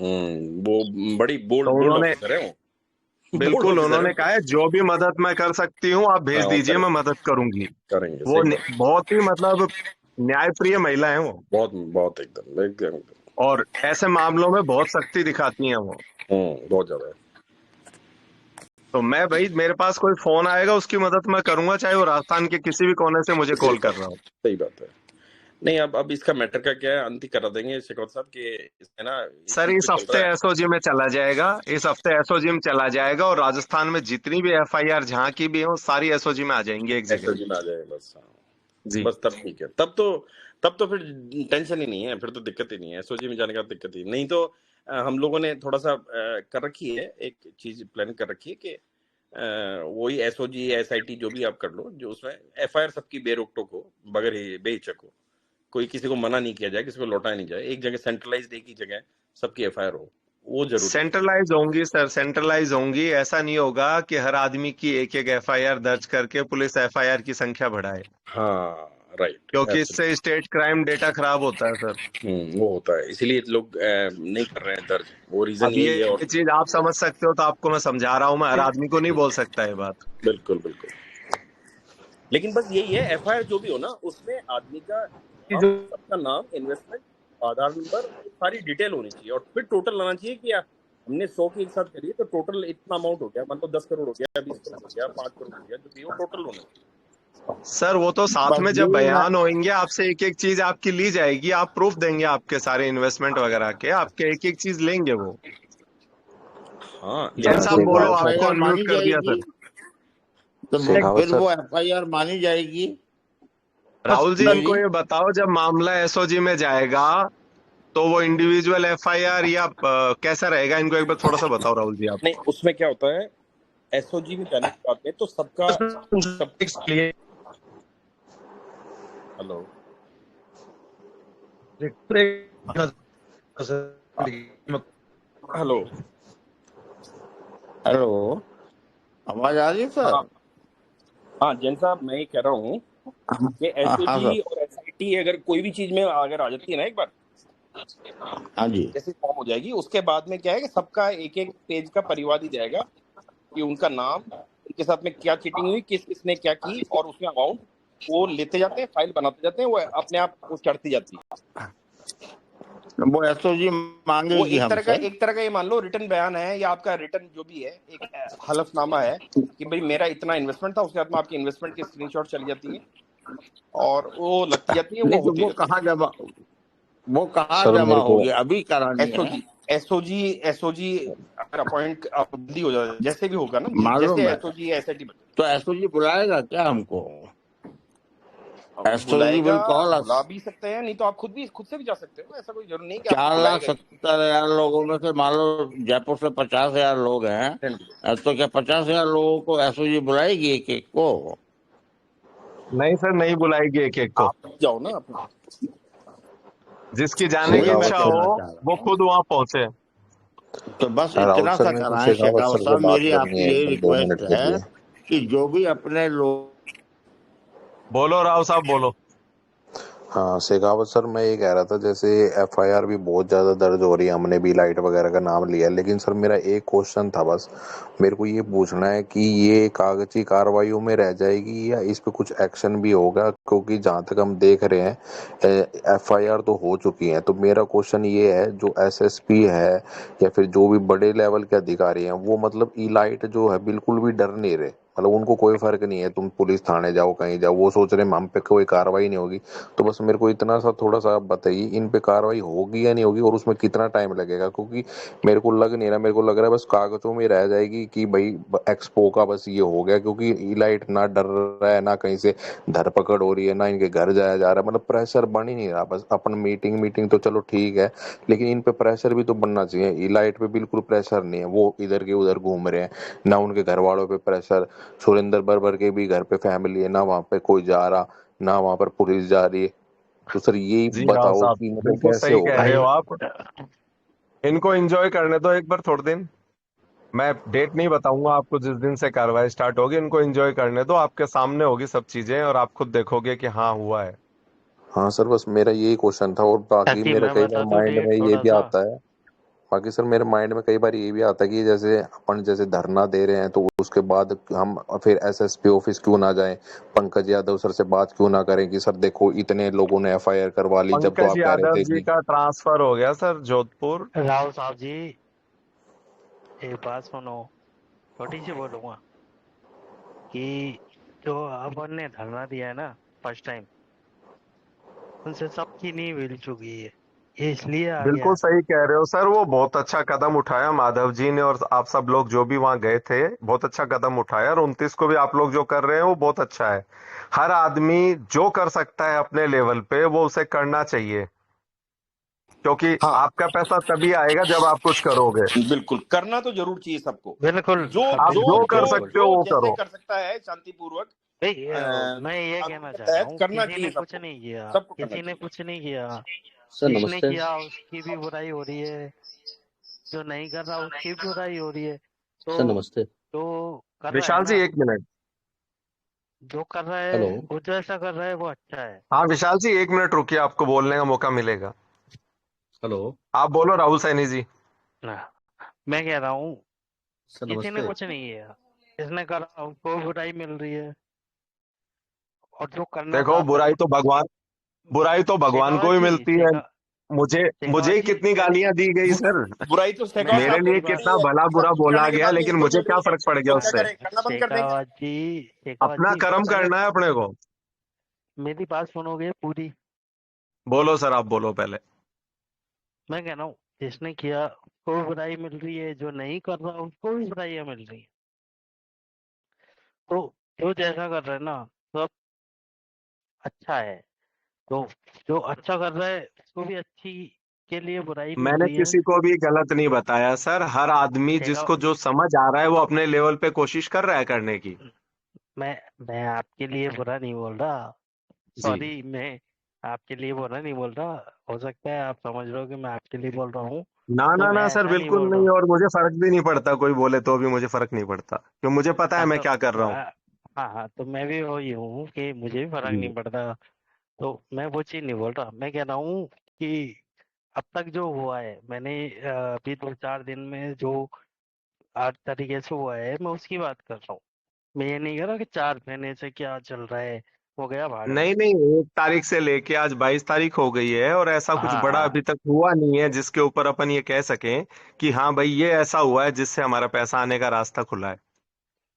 वो बड़ी बोल्ड तो बोल्ड उन्होंने ऑफिसर है वो, बोल्ड बिल्कुल ऑफिसर है उन्होंने वो। कहा है जो भी मदद मैं कर सकती हूँ आप भेज हाँ, वो दीजिए, मैं करेंगे मदद करूंगी। करेंगे, वो सही बात। बहुत ही मतलब न्यायप्रिय महिला है वो, बहुत बहुत एकदम एकदम और ऐसे मामलों में बहुत सख्ती दिखाती हैं वो। बहुत ज्यादा है। तो मैं भाई मेरे पास कोई फोन आएगा उसकी मदद मैं करूंगा, चाहे वो राजस्थान के किसी भी कोने से मुझे कॉल कर रहा हो। सही बात है। नहीं अब इसका मैटर का क्या है, अंत ही करा देंगे शेखवत साहब के इसमें ना, सर इस चीज हफ्ते चल रहा है। एसओजी में चला जाएगा, इस हफ्ते एसओजी में चला जाएगा, और राजस्थान में जितनी भी एफआईआर जहाँ की भी हो सारी एसओजी में आ जाएंगी एक जगह। एसओजी में आ जाए बस। हाँ जी बस तब ठीक है, तब तो फिर टेंशन ही नहीं है, फिर तो दिक्कत ही नहीं है, एसओजी में जाने का दिक्कत ही नहीं। तो हम लोगों ने थोड़ा सा कर रखी है, एक चीज प्लान कर रखी है कि वही एसओजी एसआईटी जो भी आप कर लो, जो उसमें एफआईआर सबकी बेरोक टोक हो, बगैर बेहिचक हो, कोई किसी को मना नहीं किया जाए, किसी को लौटाया नहीं जाए, एक जगह सेंट्रलाइज्ड एक ही जगह सबकी एफआईआर हो, वो जरूरी है। सेंट्रलाइज होंगी सर, सेंट्रलाइज होंगी, ऐसा नहीं होगा कि हर आदमी की एक एक एफआईआर दर्ज करके पुलिस एफआईआर की संख्या बढ़ाए, हाँ राइट, क्योंकि इससे स्टेट क्राइम डेटा खराब होता है सर। वो होता है, इसीलिए लोग नहीं कर रहे हैं दर्ज, वो रीजन अब यही है। और ये चीज आप समझ सकते हो तो आपको मैं समझा रहा हूँ, मैं हर आदमी को नहीं बोल सकता ये बात। बिल्कुल बिल्कुल, लेकिन बस यही है, एफआईआर जो भी हो ना उसमें आदमी का सबका नाम, इन्वेस्टमेंट, आधार नंबर, सारी डिटेल होनी चाहिए, और फिर टोटल लाना चाहिए कि हमने 100 की एक साथ करी है तो टोटल इतना अमाउंट हो गया, मतलब 10 करोड़ हो गया, 20 करोड़ हो गया, 5 करोड़ हो गया, जो भी हो टोटल होना चाहिए। सर वो तो साथ में जब बयान होंगे आपसे एक एक चीज आपकी ली जाएगी, आप प्रूफ देंगे आपके सारे इन्वेस्टमेंट वगैरह के, आपके एक एक चीज लेंगे वो। हाँ जैन साहब बोलो, आपको अनम्यूट कर दिया सर। तो फिर वो एफआईआर मानी जाएगी। राहुल जी इनको ये बताओ, जब मामला एसओजी में जाएगा तो वो इंडिविजुअल एफआईआर या कैसा रहेगा, इनको एक बार थोड़ा सा बताओ राहुल जी आप। नहीं उसमें क्या होता है, एसओजी में जाने के बाद में तो सबका हेलो हेलो, आवाज आ रही है सर? हाँ जैन साहब, मैं ये कह रहा हूँ कि एसओजी और एसआईटी अगर कोई भी चीज में अगर आ जाती है ना एक बार, हाँ जी, जैसे फॉर्म हो जाएगी, उसके बाद में क्या है कि सबका एक एक पेज का परिवाद ही जाएगा कि उनका नाम, उनके साथ में क्या चीटिंग हुई, किसने क्या की, और उसमें अमाउंट वो लेते जाते हैं, फाइल बनाते जाते हैं, वो अपने आप वो चढ़ती जाती है। वो एसओजी मांगेगी वो एक तरह का ये मान लो रिटर्न बयान है, या आपका रिटर्न जो भी है एक हलफनामा है कि भाई मेरा इतना इन्वेस्टमेंट था, उसके बाद में आपकी इन्वेस्टमेंट की स्क्रीनशॉट चली जाती है और वो लगती जाती है। वो कहाँ जमा होगी अभी करानी है? एसओजी अगर अपॉइंट बंदी हो जाए, जैसे भी होगा ना, जैसे एसओजी एसआईटी, तो एसओजी बुलाएगा क्या हमको? एसओजी बुला भी सकते हैं, नहीं तो आप खुद से भी जा सकते हो, ऐसा कोई जरूरी नहीं। 4,70,000 लोगों में से मान लो जयपुर से 50,000 लोग हैं, तो क्या 50,000 लोगों को एसओजी बुलाएगी एक एक को? नहीं सर, नहीं बुलाएगी एक एक को। आप जाओ ना, अपना जिसकी जाने की इच्छा हो वो खुद वहाँ पहुँचे। तो बस इतना सा कराएं शेखावत साहब, मेरी आपकी यही रिक्वेस्ट है कि जो भी अपने लोग। बोलो राव साहब बोलो। हाँ शेखावत सर, मैं ये कह रहा था जैसे एफआईआर भी बहुत ज़्यादा दर्ज हो रही है, हमने भी लाइट वगैरह का नाम लिया, लेकिन सर मेरा एक क्वेश्चन था बस, मेरे को ये पूछना है कि ये कागजी कार्रवाइयों में रह जाएगी या इस पे कुछ एक्शन भी होगा? क्योंकि जहाँ तक हम देख रहे हैं एफआईआर तो हो चुकी है। तो मेरा क्वेश्चन ये है, जो एसएसपी है या फिर जो भी बड़े लेवल के अधिकारी हैं, वो मतलब इलाइट जो है बिल्कुल भी डर नहीं रहे, मतलब उनको कोई फर्क नहीं है, तुम पुलिस थाने जाओ कहीं जाओ, वो सोच रहे हैं हम पे कोई कार्रवाई नहीं होगी। तो बस मेरे को इतना सा थोड़ा सा आप बताइए, इन पे कार्रवाई होगी या नहीं होगी और उसमें कितना टाइम लगेगा? क्योंकि मेरे को लग नहीं रहा, मेरे को लग रहा है बस कागजों में रह जाएगी कि भाई एक्सपो का बस ये हो गया, क्योंकि इलाइट ना डर रहा है, ना कहीं से धरपकड़ हो रही है, ना इनके घर जाया जा रहा है, मतलब प्रेशर बन ही नहीं रहा। बस अपन मीटिंग तो चलो ठीक है, लेकिन इन पे प्रेशर भी तो बनना चाहिए। इलाइट पे बिल्कुल प्रेशर नहीं है, वो इधर के उधर घूम रहे हैं, ना उनके घर वालों पे प्रेशर। सुरेंद्र बर्बर के भी घर पे फैमिली है, ना वहाँ पे कोई जा रहा, ना वहाँ पर पुलिस जा रही है। तो सर यही जी राव बताओ साहब, कि मतलब बिल्कुल कैसे सही कह होगा? रहे हो आप। इनको एंजॉय करने दो एक बार थोड़े दिन। मैं डेट नहीं बताऊंगा आपको जिस दिन से कार्रवाई स्टार्ट होगी, इनको एंजॉय करने दो, आपके सामने होगी सब चीजें और आप खुद देखोगे कि हाँ हुआ है। हाँ सर, बस मेरा यही क्वेश्चन था। और बाकी ताकि मेरा मैं कई बार बता दूं माइंड डेट में ये थोड़ा भी सा। आता है, बाकी सर मेरे माइंड में कई बार ये भी आता है कि जैसे अपन जैसे धरना दे रहे हैं, तो उसके बाद हम फिर एसएसपी ऑफिस क्यों ना जाएं, पंकज यादव सर से बात क्यों ना करें कि सर देखो इतने लोगों ने एफआईआर करवा ली, जब तो पंकज आप कह रहे यादव थे जी कि का ट्रांसफर हो गया सर जोधपुर। राव साहब जी, एक बात सुनो, छोटी सी बोलूंगा कि जो अपन ने धरना दिया है ना फर्स्ट टाइम, उनसे सबकी नींव हिल चुकी है, ये इसलिए आ बिल्कुल गया। सही कह रहे हो सर, वो बहुत अच्छा कदम उठाया माधव जी ने, और आप सब लोग जो भी वहां गए थे बहुत अच्छा कदम उठाया। और 29 को भी आप लोग जो कर रहे हैं वो बहुत अच्छा है। हर आदमी जो कर सकता है अपने लेवल पे वो उसे करना चाहिए, क्योंकि हाँ आपका पैसा तभी आएगा जब आप कुछ करोगे। बिल्कुल करना तो जरूर चाहिए सबको। बिल्कुल, जो आप जो जो कर जो बिल्कुल सकते हो जो वो जैसे करो। कर सकता है शांतिपूर्वक भाई मैं ये कहना चाह रहा तहत हूँ, करना किसी चाहिए ने कुछ सबको, नहीं किया, सबको करना किसी ने चाहिए। कुछ नहीं किया, सर जिसने नमस्ते। किया उसकी भी बुराई हो रही है, जो नहीं कर रहा उसकी भी बुराई हो रही है। सर तो नमस्ते। जो कर रहा है विशाल जी ना, एक मिनट। जो कर रहा हेलो। है वो जैसा कर रहा है वो अच्छा है। हाँ विशाल जी एक मिनट रुकिए, आपको बोलने का मौका मिलेगा। हेलो। आप बोलो राहुल सैनी जी। ना, मैं कह रहा हूँ सर किसी ने नमस्ते। कुछ नहीं किया, इसने करा उसको बुराई मिल रही है, और जो करना देखो चाहता है। बुराई तो भगवान को शेखावत भी जी, मिलती है। मुझे शेखावत मुझे जी, कितनी गालियां दी गई सर, बुराई तो मैं शेखावत मेरे साहब को लिए भी आपकी मिल बात, कितना रही है, भला बुरा सब कुछ बोला करने के गया, बाद भी लेकिन इनको मुझे मिल क्या रही है, फर्क पड़ गया तो क्या उससे। करें, करना बंद कर दें। शेखावत अपना जी कर्म पहले करना है अपने को। मेरी बात सुनोगे पूरी? बोलो सर, आप बोलो पहले। मैं कह रहा हूँ जिसने किया उसको भी बुराई मिल रही है, जो नहीं कर रहा उसको भी बुराइयां मिल रही है। तो जो जैसा कर रहा है ना सब अच्छा है, तो जो अच्छा कर रहा है उसको भी अच्छी के लिए बुराई मिल मैंने रही है। किसी को भी गलत नहीं बताया सर, हर आदमी शेखावत, जिसको जो समझ आ रहा है वो अपने लेवल पे कोशिश कर रहा है करने की। मैं आपके लिए बुरा नहीं बोल रहा, जी। सॉरी, मैं आपके लिए बुरा नहीं बोल रहा। हो सकता है आप समझ रहे हो कि मैं आपके लिए बोल रहा हूँ, ना तो ना मैं ना सर, ऐसा नहीं बिल्कुल बोल रहा नहीं, हूँ। और मुझे फर्क भी नहीं पड़ता, कोई बोले तो भी मुझे फर्क नहीं पड़ता, क्यों मुझे पता है हाँ मैं तो क्या कर रहा हूँ। हाँ हाँ, तो मैं भी वही हूँ कि मुझे भी फर्क जी। नहीं पड़ता। तो मैं वो चीज नहीं बोल रहा, मैं कह रहा हूँ कि अब तक जो हुआ है, मैंने अभी 2-4 दिन में जो 8 तरीके से हुआ है, मैं उसकी बात कर रहा हूँ। मैं ये नहीं कह रहा कि 4 महीने से क्या चल रहा है वो गया भाड़ में। नहीं नहीं, 1 तारीख से लेके आज 22 तारीख हो गई है, और ऐसा कुछ हाँ बड़ा हाँ, अभी तक हुआ नहीं है जिसके ऊपर अपन ये कह सकें कि हाँ भाई ये ऐसा हुआ है जिससे हमारा पैसा आने का रास्ता खुला है।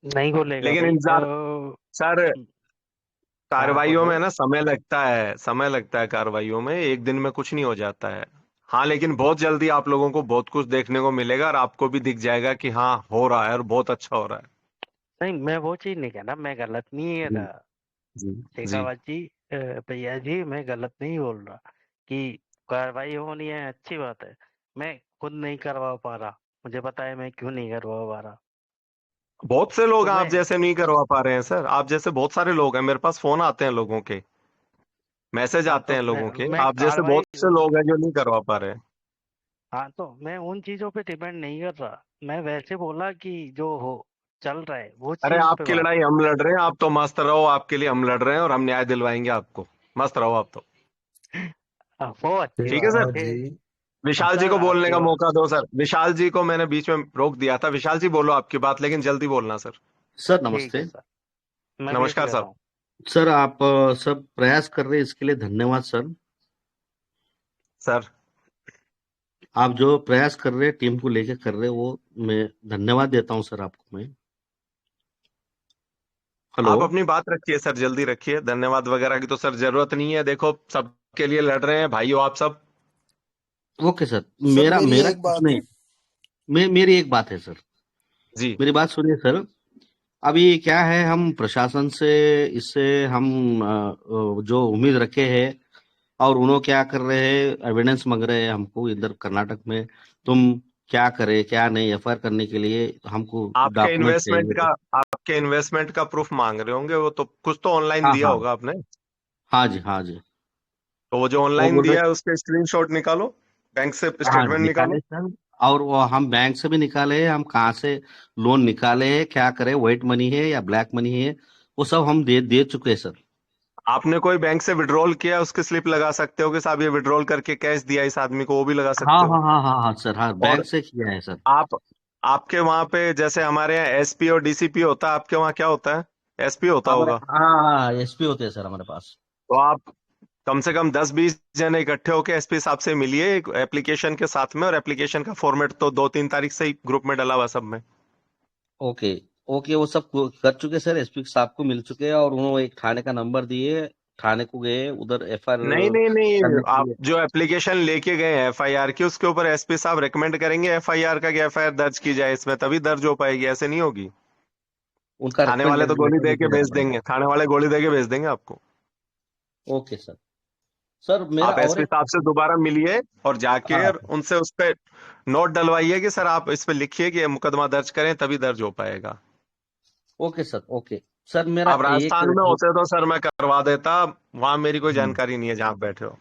नहीं खोलेगा लेकिन भाई। इंतजार सर, हाँ कार्रवाइयों बोलो। में ना समय लगता है, समय लगता है कार्रवाइयों में, एक दिन में कुछ नहीं हो जाता है। हाँ लेकिन बहुत जल्दी आप लोगों को बहुत कुछ देखने को मिलेगा, और आपको भी दिख जाएगा कि हाँ हो रहा है और बहुत अच्छा हो रहा है। नहीं, मैं वो चीज नहीं कह रहा, मैं गलत नहीं कह जी रहा जी जी। शेखावत जी, भैया जी, मैं गलत नहीं बोल रहा कि कार्रवाई होनी है, अच्छी बात है। मैं खुद नहीं करवा पा रहा, मुझे पता है मैं क्यों नहीं करवा पा रहा। बहुत से लोग तो आप मैं, जैसे नहीं करवा पा रहे हैं सर, आप जैसे बहुत सारे लोग हैं, मेरे पास फोन आते हैं लोगों के, मैसेज हाँ आते तो हैं लोगों के, मैं आप जैसे कार्रवाई, बहुत से लोग हैं जो नहीं करवा पा रहे हैं। हाँ तो मैं उन चीजों पे डिपेंड नहीं कर रहा, मैं वैसे बोला कि जो हो चल रहा है वो अरे चीज पे आपकी बात लड़ाई कर हम लड़ रहे हैं, आप तो मस्त रहो, आपके लिए हम लड़ रहे हैं और हम न्याय दिलवाएंगे आपको। मस्त रहो आप तो। रहा। वो अच्छी ठीक है बात सर। है विशाल जी सर, को बोलने आपकी का बात। मौका दो सर, विशाल जी को मैंने बीच में रोक दिया था। विशाल जी बोलो आपकी बात, लेकिन जल्दी बोलना सर। सर ठीक नमस्ते। है सर, मैं वेट नमस्कार कर सर। रहा हूँ। सर आप सब प्रयास कर रहे हैं, इसके लिए धन्यवाद सर। सर आप जो प्रयास कर रहे हैं टीम को लेकर कर रहे हैं, वो मैं धन्यवाद देता हूं सर आपको मैं। हेलो। आप अपनी बात रखिए सर, जल्दी रखिए, धन्यवाद वगैरह की तो सर जरूरत नहीं है, देखो सबके लिए लड़ रहे हैं भाइयों आप सब। ओके सर, सर मेरा मेरी मेरा एक कुछ बात नहीं, मेरी एक बात है सर, जी मेरी बात सुनिए सर। अभी क्या है, हम प्रशासन से इससे हम जो उम्मीद रखे हैं, और उन्होंने क्या कर रहे हैं, एविडेंस मांग रहे हैं हमको इधर कर्नाटक में, तुम क्या करे क्या नहीं एफआईआर करने के लिए हमको डॉक्यूमेंट चाहिए। आपके इन्वेस्टमेंट का प्रूफ मांग रहे होंगे, वो तो कुछ तो ऑनलाइन हाँ दिया हाँ होगा आपने। हाँ जी, हाँ जी। तो वो जो वो ऑनलाइन बोल रहे, दिया है उसके स्क्रीनशॉट निकालो, बैंक से हाँ स्टेटमेंट निकाले निकालो। सर, और वो हम बैंक से भी निकाले हैं, हम कहाँ से लोन निकाले हैं, क्या करें, व्हाइट मनी है या ब्लैक मनी है, वो सब हम दे चुके हैं सर। आपने कोई बैंक से विड्रॉल किया, उसकी स्लिप लगा सकते हो कि साहब ये विड्रॉल करके कैश दिया इस आदमी को, वो भी लगा हाँ सकते हो। हाँ हाँ हाँ हाँ सर, हाँ और बैंक से किया है सर। आप आपके वहां पे जैसे हमारे यहाँ एसपी और डीसीपी होता है, आपके वहाँ क्या होता है? एसपी होता हमारे, होगा। हाँ हाँ एसपी होते हैं सर हमारे पास। तो आप कम से कम 10-20 जने इकट्ठे होकर एसपी साहब से मिलिए एक एप्लीकेशन के साथ में, और एप्लीकेशन का फॉर्मेट तो 2-3 तारीख से ही ग्रुप में डला हुआ सब में। ओके ओके, वो सब कर चुके सर, एसपी साहब को मिल चुके हैं, और उन्होंने एक थाने का नंबर दिए, थाने को गए उधर नहीं एफआईआर नहीं नहीं, करने के आप लिए। जो एप्लीकेशन लेके गए हैं एफआईआर की, उसके ऊपर एसपी साहब रेकमेंड करेंगे एफआईआर का कि एफआईआर दर्ज की जाए इसमें, तभी दर्ज हो पाएगी, ऐसे नहीं होगी। उनका थाने वाले तो रिकमेंडेड गोली लेटर दे के लेके जाना भेज पड़ेगा। देंगे, थाने वाले गोली दे के भेज देंगे आपको। Okay sir. सर मेरा आप और एसपी एक, साहब से दोबारा मिलिए और जाके हाँ उनसे उस पे नोट डलवाइए कि सर आप इस पे लिखिए कि ये मुकदमा दर्ज करें, तभी दर्ज हो पाएगा। ओके सर, ओके सर, मेरा आप एक, राजस्थान में होते तो सर मैं करवा देता, वहां मेरी कोई हम्म, जानकारी नहीं है जहां आप बैठे हो।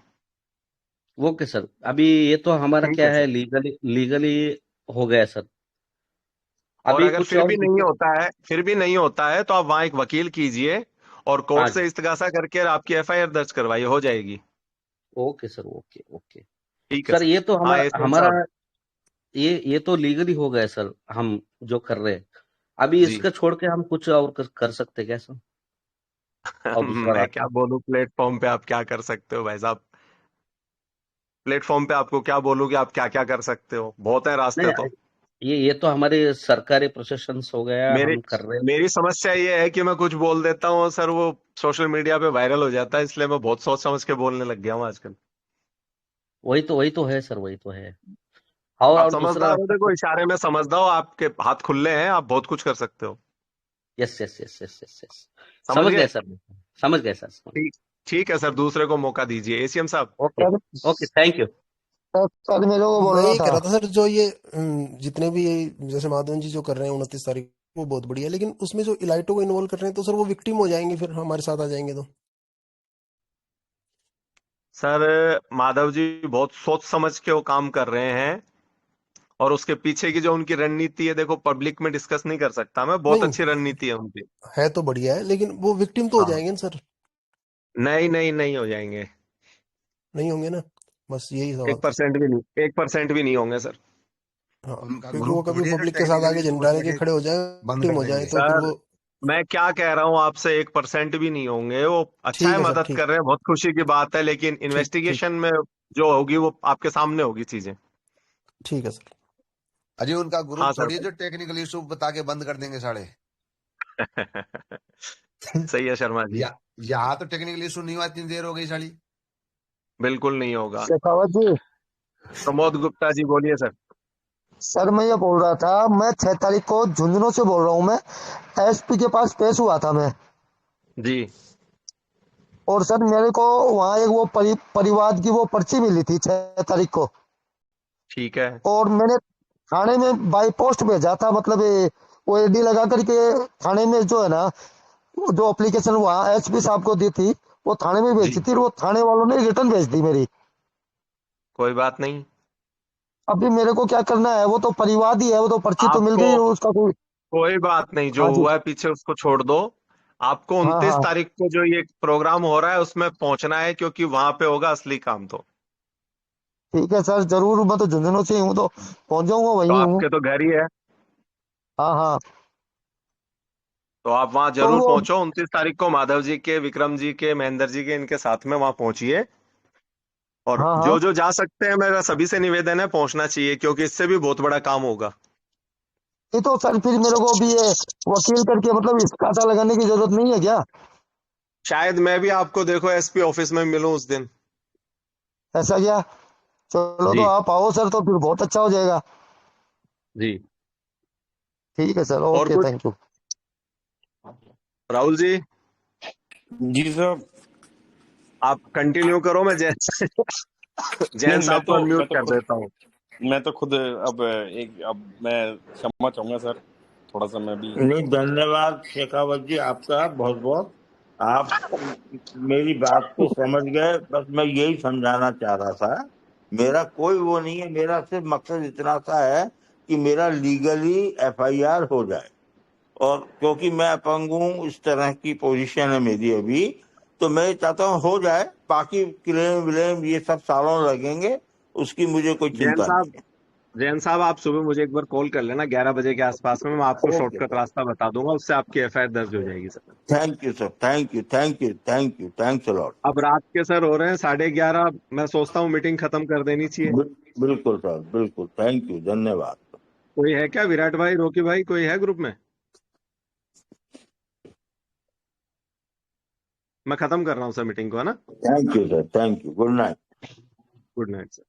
ओके सर, अभी ये तो हमारा ठीक क्या है है, सर। लीगली लीगली हो गया सर। और अभी अगर कुछ फिर और भी नहीं दिक्कत। होता है, फिर भी नहीं होता है, तो आप वहां एक वकील कीजिए और हाँ कोर्ट जी, से इस्तगासा करके आपकी एफआईआर दर्ज करवाइए, हो जाएगी। Okay sir, okay okay. ठीक है सर सर। ये तो हाँ हमारा एसपी हमारा साहब। ये तो लीगली हो गया सर, हम जो कर रहे हैं, अभी जी इसका छोड़ के हम कुछ और कर सकते हैं क्या सर, और दूसरा मैं क्या रास्ता। बोलूं, प्लेटफॉर्म पे आप क्या कर सकते हो भाई साहब, प्लेटफॉर्म पे आपको क्या बोलूं कि आप क्या क्या कर सकते हो, बहुत है रास्ते नहीं, तो। ये तो हमारे सरकारी प्रोसेशन हो गया, मेरी हम कर रहे हैं। मेरी समस्या ये है कि मैं कुछ बोल देता हूँ सर, वो सोशल मीडिया पे वायरल हो जाता है, इसलिए मैं बहुत सोच समझ के बोलने लग गया हूँ आजकल। वही तो है सर, वही तो है। और आप दूसरा समझदार हो, रास्ता देखो कुछ। इशारे में समझदार हो, आपके हाथ खुले हैं, आप बहुत कुछ कर सकते हो। Yes yes yes yes yes yes, समझ समझ गए? गए सर, समझ गए सर, समझ। ठीक ठीक है सर, दूसरे को मौका दीजिए एसीएम साहब। Okay okay, thank you. Sir मेरे को मैं बोलना ये कह था। रहा था सर, जो ये जितने भी ये जैसे माधवन जी जो कर रहे हैं 29 तारीख, वो बहुत बढ़िया है, लेकिन उसमें जो इलाइटो को इन्वॉल्व कर रहे हैं तो सर वो विक्टिम हो जाएंगे, फिर हमारे साथ आ जाएंगे तो। सर माधव जी बहुत सोच समझ के वो काम कर रहे हैं, और उसके पीछे की जो उनकी रणनीति है, देखो पब्लिक में डिस्कस नहीं कर सकता मैं, बहुत नहीं, अच्छी रणनीति है उनकी। है तो बढ़िया है, लेकिन वो विक्टिम तो हो हाँ जाएंगे ना सर। नहीं नहीं नहीं हो जाएंगे, नहीं होंगे ना, बस यही सवाल था। 1% भी नहीं, 1% भी नहीं होंगे सर। हाँ, उनका क्योंकि वो ग्रुप कभी थोड़ी है जो पब्लिक के साथ टेक्निकली आगे झंडा सोच लेके के खड़े हो जाए, बंद विक्टिम कर हो जाए, देंगे। तो फिर सर वो। मैं क्या कह रहा हूँ आपसे, 1% भी नहीं होंगे, वो अच्छा ठीक है है सर, मदद ठीक कर रहे हैं, बहुत खुशी की बात है, लेकिन ठीक ठीक इन्वेस्टिगेशन में जो होगी वो आपके सामने होगी चीजें। ठीक है सर। अजय उनका ग्रुप हाँ थोड़ी है सर जो टेक्निकल इशू बता के बंद कर देंगे साढ़े। सही है शर्मा जी, यहाँ तो टेक्निकल इशू नहीं हुआ, इतनी देर हो गई साड़ी। बिल्कुल नहीं होगा। शेखावत जी, प्रमोद गुप्ता जी बोलिए सर। सर मैं ये बोल रहा था, मैं 6 तारीख को झुंझुनू से बोल रहा हूँ, मैं एसपी के पास पेश हुआ था मैं। जी और सर मेरे को वहाँ एक वो परिवाद की वो पर्ची मिली थी 6 तारीख को। ठीक है। और मैंने थाने में बाई पोस्ट भेजा था, मतलब वो एडी लगा करके थाने में जो है ना, वो जो एप्लीकेशन वहाँ एसपी साहब को दी थी, वो थाने में भेजी जी थी, और वो थाने वालों ने रिटर्न भेज दी मेरी। कोई बात नहीं, अभी मेरे को क्या करना है, वो तो परिवाद ही है, वो तो पर्ची तो मिल आपको गई, उसका कोई। कोई बात नहीं, जो हाँ जी। हुआ है पीछे उसको छोड़ दो। आपको हाँ 29 हाँ, तारीख को जो ये प्रोग्राम हो रहा है उसमें पहुंचना है, क्योंकि वहां पे होगा असली काम। तो ठीक है सर, जरूर, मैं तो झुंझुनू से ही हूँ, तो पहुंच जाऊंगा, तो वहीं हूँ। आपके तो घर ही है। हाँ हाँ। तो आप वहां तो जरूर वो पहुंचो 29 तारीख को, माधव जी के, विक्रम जी के, महेंद्र जी के, इनके साथ में वहां पहुंचिए। और हाँ हाँ जो जो जा सकते हैं, मेरा सभी से निवेदन है पहुंचना चाहिए, क्योंकि इससे भी बहुत बड़ा काम होगा। ये तो सर फिर मेरे को भी ये वकील करके मतलब इस खाता लगाने की जरूरत नहीं है क्या? शायद मैं भी आपको देखो एसपी ऑफिस में मिलूं उस दिन। ऐसा क्या? चलो तो जी आप आओ सर, तो फिर बहुत अच्छा हो जाएगा। जी। ठीक है सर, और ओके, कुछ थैंक यू। राहुल जी, जी साहब। आप कंटिन्यू करो, मैं जैन नहीं, साहब को अनम्यूट कर देता हूँ। मैं तो खुद अब मैं क्षमा चाहूंगा सर, थोड़ा सा मैं भी। नहीं, धन्यवाद शेखावत जी आपका बहुत बहुत। आप मेरी बात को समझ गए, बस मैं यही समझाना चाह रहा था। मेरा कोई वो नहीं है, मेरा सिर्फ मकसद इतना सा है कि मेरा लीगली एफआईआर हो जाए। और क्योंकि मैं अपंग हूँ, इस तरह की पोजीशन है मेरी अभी, तो मैं चाहता हूँ हो जाए। बाकी क्लेम विलेम ये सब सालों लगेंगे, उसकी मुझे कोई चिंता नहीं है। जैन साहब, आप सुबह मुझे एक बार कॉल कर लेना 11 बजे के आसपास में, मैं आपको ओके शॉर्टकट सर, रास्ता बता दूंगा, उससे आपकी एफआईआर दर्ज हो जाएगी sir. Thank you sir, thank you, thank you, thank you, thanks a lot. अब रात के सर हो रहे हैं 11:30, मैं सोचता हूँ मीटिंग खत्म कर देनी चाहिए। बिल्कुल सर, बिल्कुल, थैंक यू, धन्यवाद। कोई है क्या, विराट भाई, रोकी भाई, कोई है ग्रुप में? मैं खत्म कर रहा हूँ सर मीटिंग को, है ना। Thank you sir, thank you, good night. Good night sir.